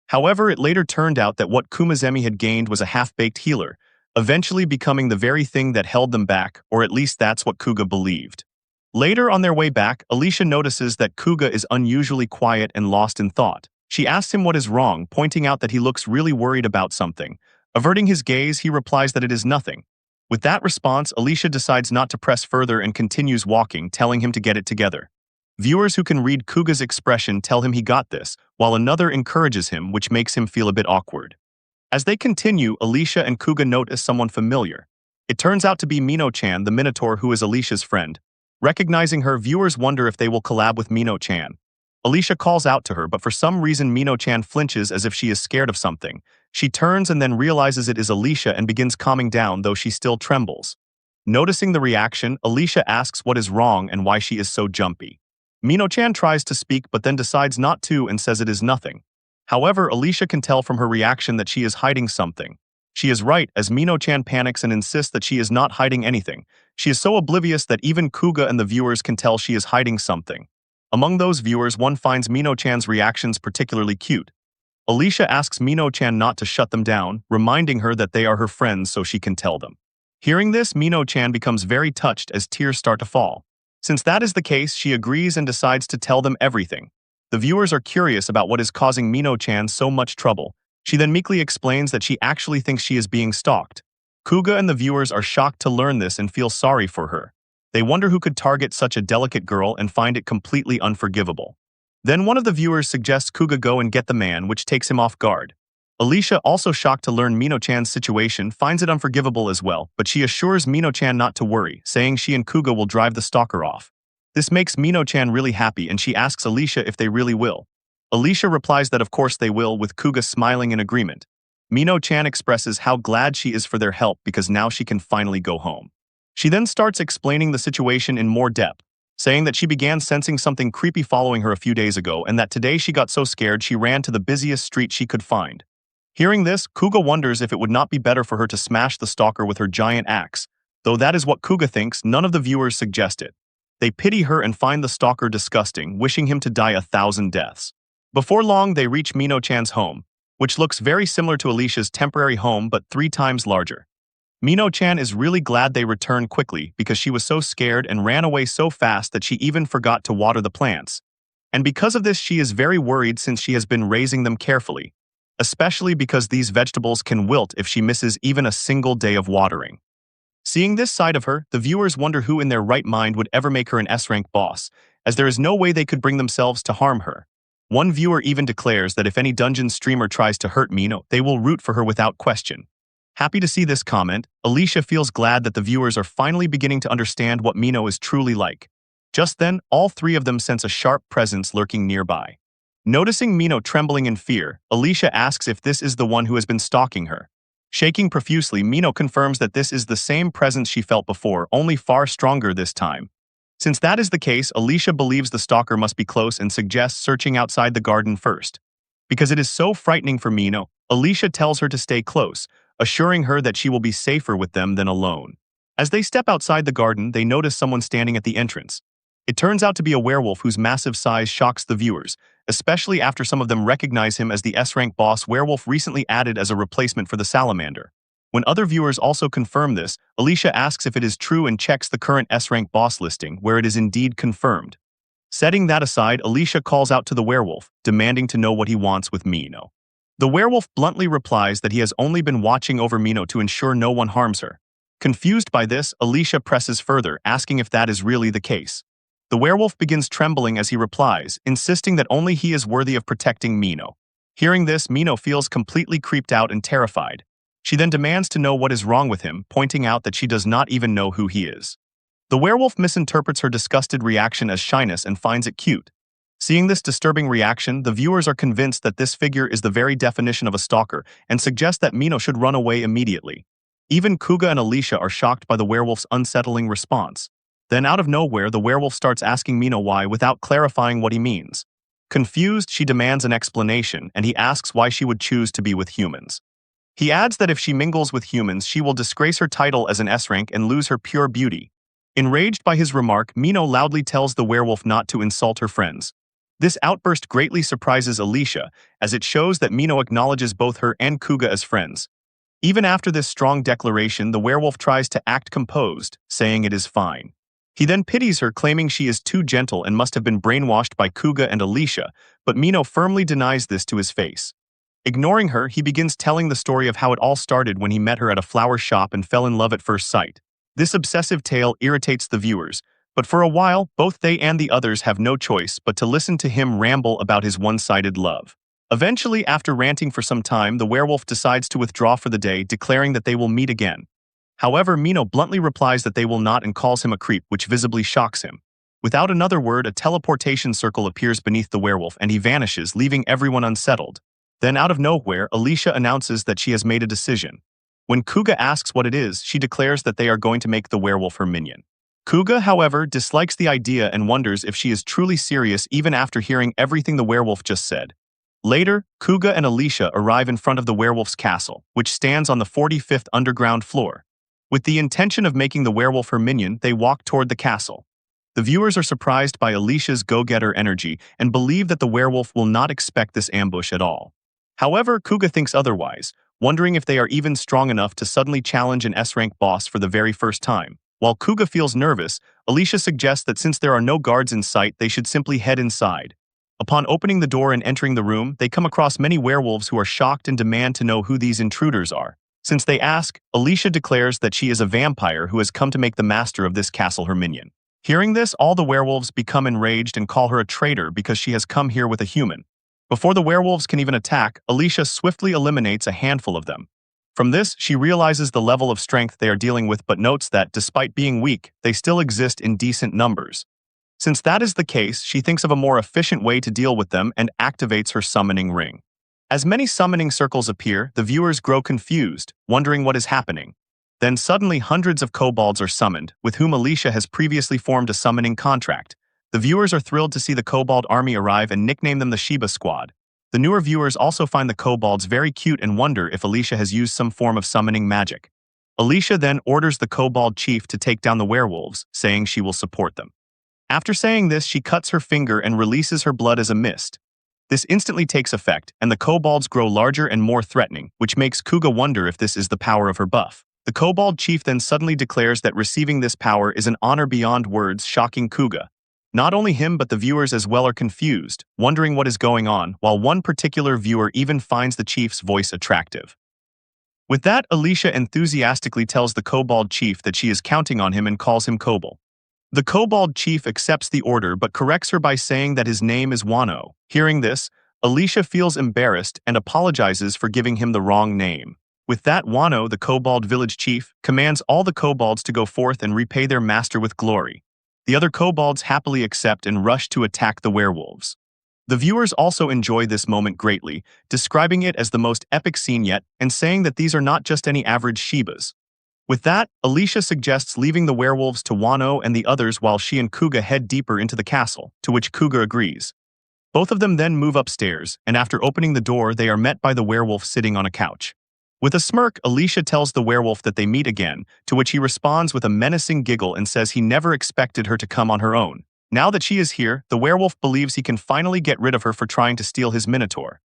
However, it later turned out that what Kumazemi had gained was a half-baked healer, eventually becoming the very thing that held them back, or at least that's what Kuga believed. Later on their way back, Alicia notices that Kuga is unusually quiet and lost in thought. She asks him what is wrong, pointing out that he looks really worried about something. Averting his gaze, he replies that it is nothing. With that response, Alicia decides not to press further and continues walking, telling him to get it together. Viewers who can read Kuga's expression tell him he got this, while another encourages him, which makes him feel a bit awkward. As they continue, Alicia and Kuga notice someone familiar. It turns out to be Mino-chan, the Minotaur who is Alicia's friend. Recognizing her, viewers wonder if they will collab with Mino-chan. Alicia calls out to her, but for some reason Mino-chan flinches as if she is scared of something. She turns and then realizes it is Alicia and begins calming down, though she still trembles. Noticing the reaction, Alicia asks what is wrong and why she is so jumpy. Mino-chan tries to speak but then decides not to and says it is nothing. However, Alicia can tell from her reaction that she is hiding something. She is right, as Mino-chan panics and insists that she is not hiding anything. She is so oblivious that even Kuga and the viewers can tell she is hiding something. Among those viewers, one finds Mino-chan's reactions particularly cute. Alicia asks Mino-chan not to shut them down, reminding her that they are her friends so she can tell them. Hearing this, Mino-chan becomes very touched as tears start to fall. Since that is the case, she agrees and decides to tell them everything. The viewers are curious about what is causing Mino-chan so much trouble. She then meekly explains that she actually thinks she is being stalked. Kuga and the viewers are shocked to learn this and feel sorry for her. They wonder who could target such a delicate girl and find it completely unforgivable. Then one of the viewers suggests Kuga go and get the man, which takes him off guard. Alicia, also shocked to learn Mino-chan's situation, finds it unforgivable as well, but she assures Mino-chan not to worry, saying she and Kuga will drive the stalker off. This makes Mino-chan really happy and she asks Alicia if they really will. Alicia replies that of course they will, with Kuga smiling in agreement. Mino-chan expresses how glad she is for their help because now she can finally go home. She then starts explaining the situation in more depth, saying that she began sensing something creepy following her a few days ago and that today she got so scared she ran to the busiest street she could find. Hearing this, Kuga wonders if it would not be better for her to smash the stalker with her giant axe. Though that is what Kuga thinks, none of the viewers suggest it. They pity her and find the stalker disgusting, wishing him to die 1,000 deaths. Before long, they reach Mino-chan's home, which looks very similar to Alicia's temporary home but 3 times larger. Mino-chan is really glad they returned quickly because she was so scared and ran away so fast that she even forgot to water the plants. And because of this, she is very worried since she has been raising them carefully, especially because these vegetables can wilt if she misses even a single day of watering. Seeing this side of her, the viewers wonder who in their right mind would ever make her an S-rank boss, as there is no way they could bring themselves to harm her. One viewer even declares that if any dungeon streamer tries to hurt Mino, they will root for her without question. Happy to see this comment, Alicia feels glad that the viewers are finally beginning to understand what Mino is truly like. Just then, all 3 of them sense a sharp presence lurking nearby. Noticing Mino trembling in fear, Alicia asks if this is the one who has been stalking her. Shaking profusely, Mino confirms that this is the same presence she felt before, only far stronger this time. Since that is the case, Alicia believes the stalker must be close and suggests searching outside the garden first. Because it is so frightening for Mino, Alicia tells her to stay close, assuring her that she will be safer with them than alone. As they step outside the garden, they notice someone standing at the entrance. It turns out to be a werewolf whose massive size shocks the viewers, especially after some of them recognize him as the S-rank boss werewolf recently added as a replacement for the salamander. When other viewers also confirm this, Alicia asks if it is true and checks the current S-rank boss listing, where it is indeed confirmed. Setting that aside, Alicia calls out to the werewolf, demanding to know what he wants with Mino. The werewolf bluntly replies that he has only been watching over Mino to ensure no one harms her. Confused by this, Alicia presses further, asking if that is really the case. The werewolf begins trembling as he replies, insisting that only he is worthy of protecting Mino. Hearing this, Mino feels completely creeped out and terrified. She then demands to know what is wrong with him, pointing out that she does not even know who he is. The werewolf misinterprets her disgusted reaction as shyness and finds it cute. Seeing this disturbing reaction, the viewers are convinced that this figure is the very definition of a stalker and suggest that Mino should run away immediately. Even Kuga and Alicia are shocked by the werewolf's unsettling response. Then out of nowhere, the werewolf starts asking Mino why without clarifying what he means. Confused, she demands an explanation, and he asks why she would choose to be with humans. He adds that if she mingles with humans, she will disgrace her title as an S-rank and lose her pure beauty. Enraged by his remark, Mino loudly tells the werewolf not to insult her friends. This outburst greatly surprises Alicia, as it shows that Mino acknowledges both her and Kuga as friends. Even after this strong declaration, the werewolf tries to act composed, saying it is fine. He then pities her, claiming she is too gentle and must have been brainwashed by Kuga and Alicia, but Mino firmly denies this to his face. Ignoring her, he begins telling the story of how it all started when he met her at a flower shop and fell in love at first sight. This obsessive tale irritates the viewers, but for a while, both they and the others have no choice but to listen to him ramble about his one-sided love. Eventually, after ranting for some time, the werewolf decides to withdraw for the day, declaring that they will meet again. However, Mino bluntly replies that they will not and calls him a creep, which visibly shocks him. Without another word, a teleportation circle appears beneath the werewolf and he vanishes, leaving everyone unsettled. Then, out of nowhere, Alicia announces that she has made a decision. When Kuga asks what it is, she declares that they are going to make the werewolf her minion. Kuga, however, dislikes the idea and wonders if she is truly serious even after hearing everything the werewolf just said. Later, Kuga and Alicia arrive in front of the werewolf's castle, which stands on the 45th underground floor. With the intention of making the werewolf her minion, they walk toward the castle. The viewers are surprised by Alicia's go-getter energy and believe that the werewolf will not expect this ambush at all. However, Kuga thinks otherwise, wondering if they are even strong enough to suddenly challenge an S-rank boss for the very first time. While Kuga feels nervous, Alicia suggests that since there are no guards in sight, they should simply head inside. Upon opening the door and entering the room, they come across many werewolves who are shocked and demand to know who these intruders are. Since they ask, Alicia declares that she is a vampire who has come to make the master of this castle her minion. Hearing this, all the werewolves become enraged and call her a traitor because she has come here with a human. Before the werewolves can even attack, Alicia swiftly eliminates a handful of them. From this, she realizes the level of strength they are dealing with but notes that, despite being weak, they still exist in decent numbers. Since that is the case, she thinks of a more efficient way to deal with them and activates her summoning ring. As many summoning circles appear, the viewers grow confused, wondering what is happening. Then suddenly hundreds of kobolds are summoned, with whom Alicia has previously formed a summoning contract. The viewers are thrilled to see the kobold army arrive and nickname them the Sheba Squad. The newer viewers also find the kobolds very cute and wonder if Alicia has used some form of summoning magic. Alicia then orders the kobold chief to take down the werewolves, saying she will support them. After saying this, she cuts her finger and releases her blood as a mist. This instantly takes effect, and the kobolds grow larger and more threatening, which makes Kuga wonder if this is the power of her buff. The kobold chief then suddenly declares that receiving this power is an honor beyond words, shocking Kuga. Not only him but the viewers as well are confused, wondering what is going on, while one particular viewer even finds the chief's voice attractive. With that, Alicia enthusiastically tells the kobold chief that she is counting on him and calls him Kobold. The kobold chief accepts the order but corrects her by saying that his name is Wano. Hearing this, Alicia feels embarrassed and apologizes for giving him the wrong name. With that, Wano, the kobold village chief, commands all the kobolds to go forth and repay their master with glory. The other kobolds happily accept and rush to attack the werewolves. The viewers also enjoy this moment greatly, describing it as the most epic scene yet and saying that these are not just any average Shebas. With that, Alicia suggests leaving the werewolves to Wano and the others while she and Kuga head deeper into the castle, to which Kuga agrees. Both of them then move upstairs, and after opening the door, they are met by the werewolf sitting on a couch. With a smirk, Alicia tells the werewolf that they meet again, to which he responds with a menacing giggle and says he never expected her to come on her own. Now that she is here, the werewolf believes he can finally get rid of her for trying to steal his Minotaur.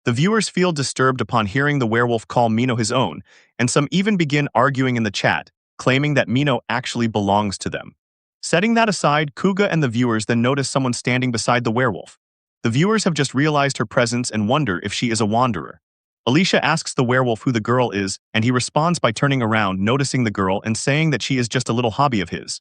The viewers feel disturbed upon hearing the werewolf call Mino his own, and some even begin arguing in the chat, claiming that Mino actually belongs to them. Setting that aside, Kuga and the viewers then notice someone standing beside the werewolf. The viewers have just realized her presence and wonder if she is a wanderer. Alicia asks the werewolf who the girl is, and he responds by turning around, noticing the girl and saying that she is just a little hobby of his.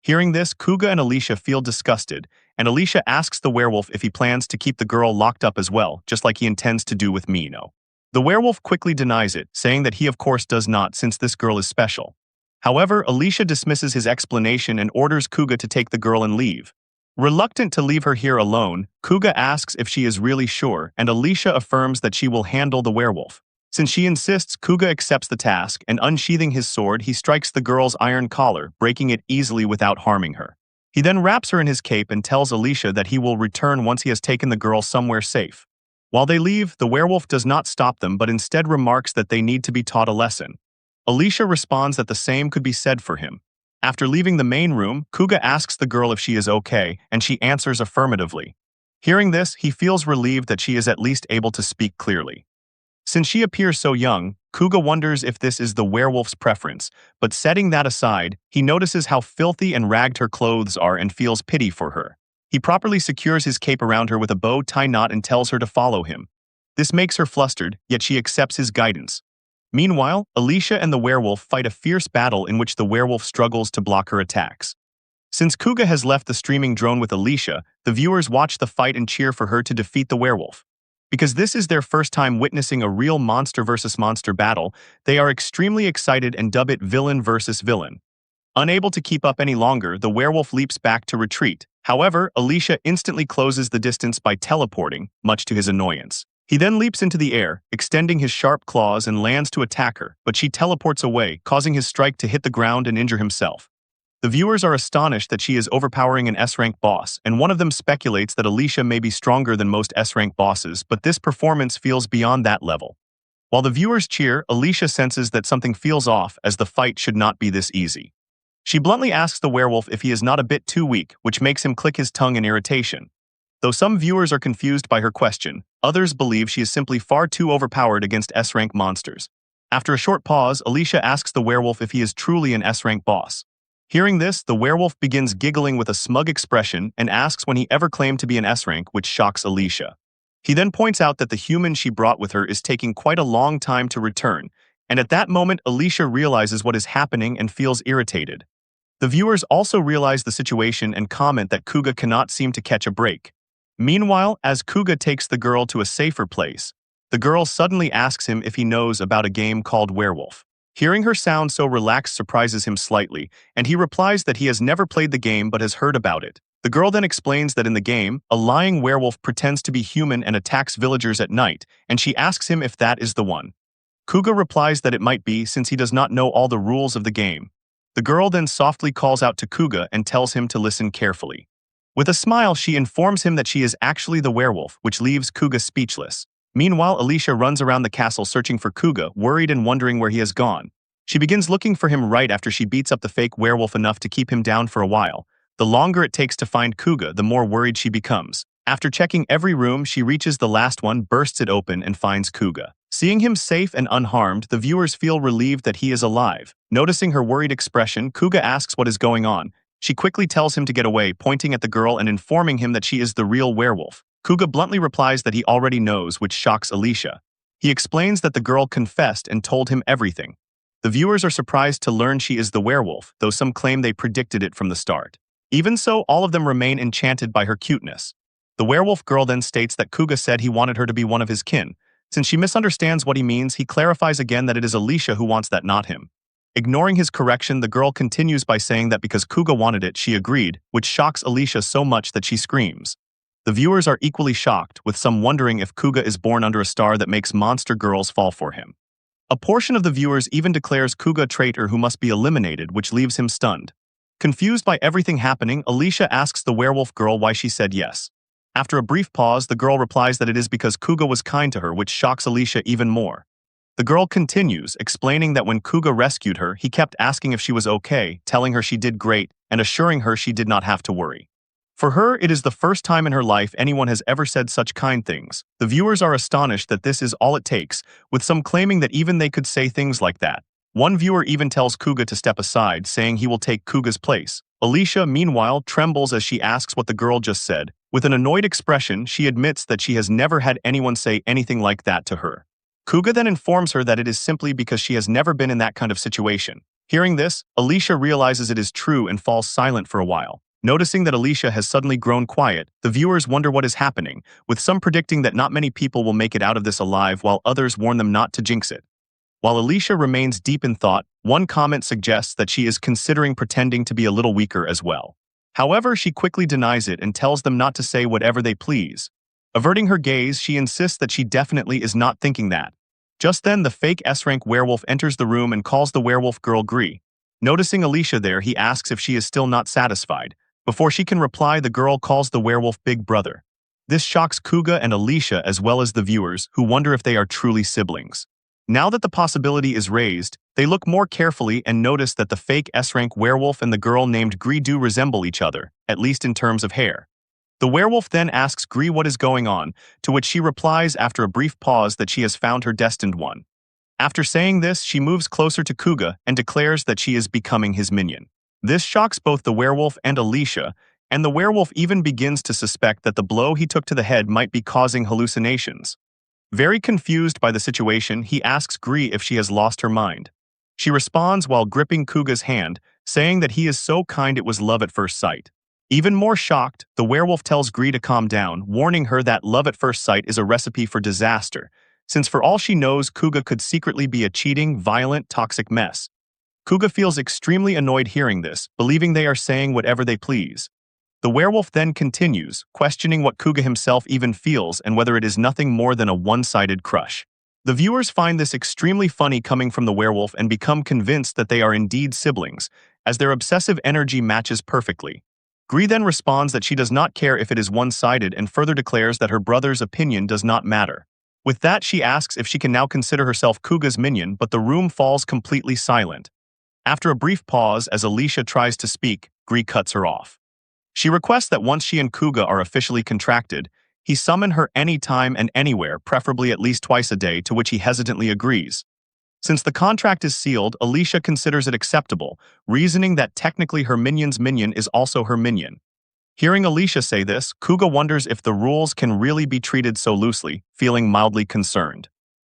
Hearing this, Kuga and Alicia feel disgusted, and Alicia asks the werewolf if he plans to keep the girl locked up as well, just like he intends to do with Mino. The werewolf quickly denies it, saying that he of course does not since this girl is special. However, Alicia dismisses his explanation and orders Kuga to take the girl and leave. Reluctant to leave her here alone, Kuga asks if she is really sure, and Alicia affirms that she will handle the werewolf. Since she insists, Kuga accepts the task, and unsheathing his sword, he strikes the girl's iron collar, breaking it easily without harming her. He then wraps her in his cape and tells Alicia that he will return once he has taken the girl somewhere safe. While they leave, the werewolf does not stop them but instead remarks that they need to be taught a lesson. Alicia responds that the same could be said for him. After leaving the main room, Kuga asks the girl if she is okay, and she answers affirmatively. Hearing this, he feels relieved that she is at least able to speak clearly. Since she appears so young, Kuga wonders if this is the werewolf's preference, but setting that aside, he notices how filthy and ragged her clothes are and feels pity for her. He properly secures his cape around her with a bow tie knot and tells her to follow him. This makes her flustered, yet she accepts his guidance. Meanwhile, Alicia and the werewolf fight a fierce battle in which the werewolf struggles to block her attacks. Since Kuga has left the streaming drone with Alicia, the viewers watch the fight and cheer for her to defeat the werewolf. Because this is their first time witnessing a real monster versus monster battle, they are extremely excited and dub it villain versus villain. Unable to keep up any longer, the werewolf leaps back to retreat. However, Alicia instantly closes the distance by teleporting, much to his annoyance. He then leaps into the air, extending his sharp claws and lands to attack her, but she teleports away, causing his strike to hit the ground and injure himself. The viewers are astonished that she is overpowering an S-rank boss, and one of them speculates that Alicia may be stronger than most S-rank bosses, but this performance feels beyond that level. While the viewers cheer, Alicia senses that something feels off, as the fight should not be this easy. She bluntly asks the werewolf if he is not a bit too weak, which makes him click his tongue in irritation. Though some viewers are confused by her question, others believe she is simply far too overpowered against S-rank monsters. After a short pause, Alicia asks the werewolf if he is truly an S-rank boss. Hearing this, the werewolf begins giggling with a smug expression and asks when he ever claimed to be an S-rank, which shocks Alicia. He then points out that the human she brought with her is taking quite a long time to return, and at that moment Alicia realizes what is happening and feels irritated. The viewers also realize the situation and comment that Kuga cannot seem to catch a break. Meanwhile, as Kuga takes the girl to a safer place, the girl suddenly asks him if he knows about a game called Werewolf. Hearing her sound so relaxed surprises him slightly, and he replies that he has never played the game but has heard about it. The girl then explains that in the game, a lying werewolf pretends to be human and attacks villagers at night, and she asks him if that is the one. Kuga replies that it might be since he does not know all the rules of the game. The girl then softly calls out to Kuga and tells him to listen carefully. With a smile, she informs him that she is actually the werewolf, which leaves Kuga speechless. Meanwhile, Alicia runs around the castle searching for Kuga, worried and wondering where he has gone. She begins looking for him right after she beats up the fake werewolf enough to keep him down for a while. The longer it takes to find Kuga, the more worried she becomes. After checking every room, she reaches the last one, bursts it open, and finds Kuga. Seeing him safe and unharmed, the viewers feel relieved that he is alive. Noticing her worried expression, Kuga asks what is going on. She quickly tells him to get away, pointing at the girl and informing him that she is the real werewolf. Kuga bluntly replies that he already knows, which shocks Alicia. He explains that the girl confessed and told him everything. The viewers are surprised to learn she is the werewolf, though some claim they predicted it from the start. Even so, all of them remain enchanted by her cuteness. The werewolf girl then states that Kuga said he wanted her to be one of his kin. Since she misunderstands what he means, he clarifies again that it is Alicia who wants that, not him. Ignoring his correction, the girl continues by saying that because Kuga wanted it, she agreed, which shocks Alicia so much that she screams. The viewers are equally shocked, with some wondering if Kuga is born under a star that makes monster girls fall for him. A portion of the viewers even declares Kuga a traitor who must be eliminated, which leaves him stunned. Confused by everything happening, Alicia asks the werewolf girl why she said yes. After a brief pause, the girl replies that it is because Kuga was kind to her, which shocks Alicia even more. The girl continues, explaining that when Kuga rescued her, he kept asking if she was okay, telling her she did great, and assuring her she did not have to worry. For her, it is the first time in her life anyone has ever said such kind things. The viewers are astonished that this is all it takes, with some claiming that even they could say things like that. One viewer even tells Kuga to step aside, saying he will take Kuga's place. Alicia, meanwhile, trembles as she asks what the girl just said. With an annoyed expression, she admits that she has never had anyone say anything like that to her. Kuga then informs her that it is simply because she has never been in that kind of situation. Hearing this, Alicia realizes it is true and falls silent for a while. Noticing that Alicia has suddenly grown quiet, the viewers wonder what is happening, with some predicting that not many people will make it out of this alive while others warn them not to jinx it. While Alicia remains deep in thought, one comment suggests that she is considering pretending to be a little weaker as well. However, she quickly denies it and tells them not to say whatever they please. Averting her gaze, she insists that she definitely is not thinking that. Just then, the fake S-rank werewolf enters the room and calls the werewolf girl Grie. Noticing Alicia there, he asks if she is still not satisfied. Before she can reply, the girl calls the werewolf Big Brother. This shocks Kuga and Alicia as well as the viewers, who wonder if they are truly siblings. Now that the possibility is raised, they look more carefully and notice that the fake S-rank werewolf and the girl named Grie do resemble each other, at least in terms of hair. The werewolf then asks Grie what is going on, to which she replies after a brief pause that she has found her destined one. After saying this, she moves closer to Kuga and declares that she is becoming his minion. This shocks both the werewolf and Alicia, and the werewolf even begins to suspect that the blow he took to the head might be causing hallucinations. Very confused by the situation, he asks Grie if she has lost her mind. She responds while gripping Kuga's hand, saying that he is so kind it was love at first sight. Even more shocked, the werewolf tells Grie to calm down, warning her that love at first sight is a recipe for disaster, since for all she knows, Kuga could secretly be a cheating, violent, toxic mess. Kuga feels extremely annoyed hearing this, believing they are saying whatever they please. The werewolf then continues, questioning what Kuga himself even feels and whether it is nothing more than a one-sided crush. The viewers find this extremely funny coming from the werewolf and become convinced that they are indeed siblings, as their obsessive energy matches perfectly. Grie then responds that she does not care if it is one-sided and further declares that her brother's opinion does not matter. With that, she asks if she can now consider herself Kuga's minion, but the room falls completely silent. After a brief pause, as Alicia tries to speak, Grie cuts her off. She requests that once she and Kuga are officially contracted, he summon her anytime and anywhere, preferably at least twice a day, to which he hesitantly agrees. Since the contract is sealed, Alicia considers it acceptable, reasoning that technically her minion's minion is also her minion. Hearing Alicia say this, Kuga wonders if the rules can really be treated so loosely, feeling mildly concerned.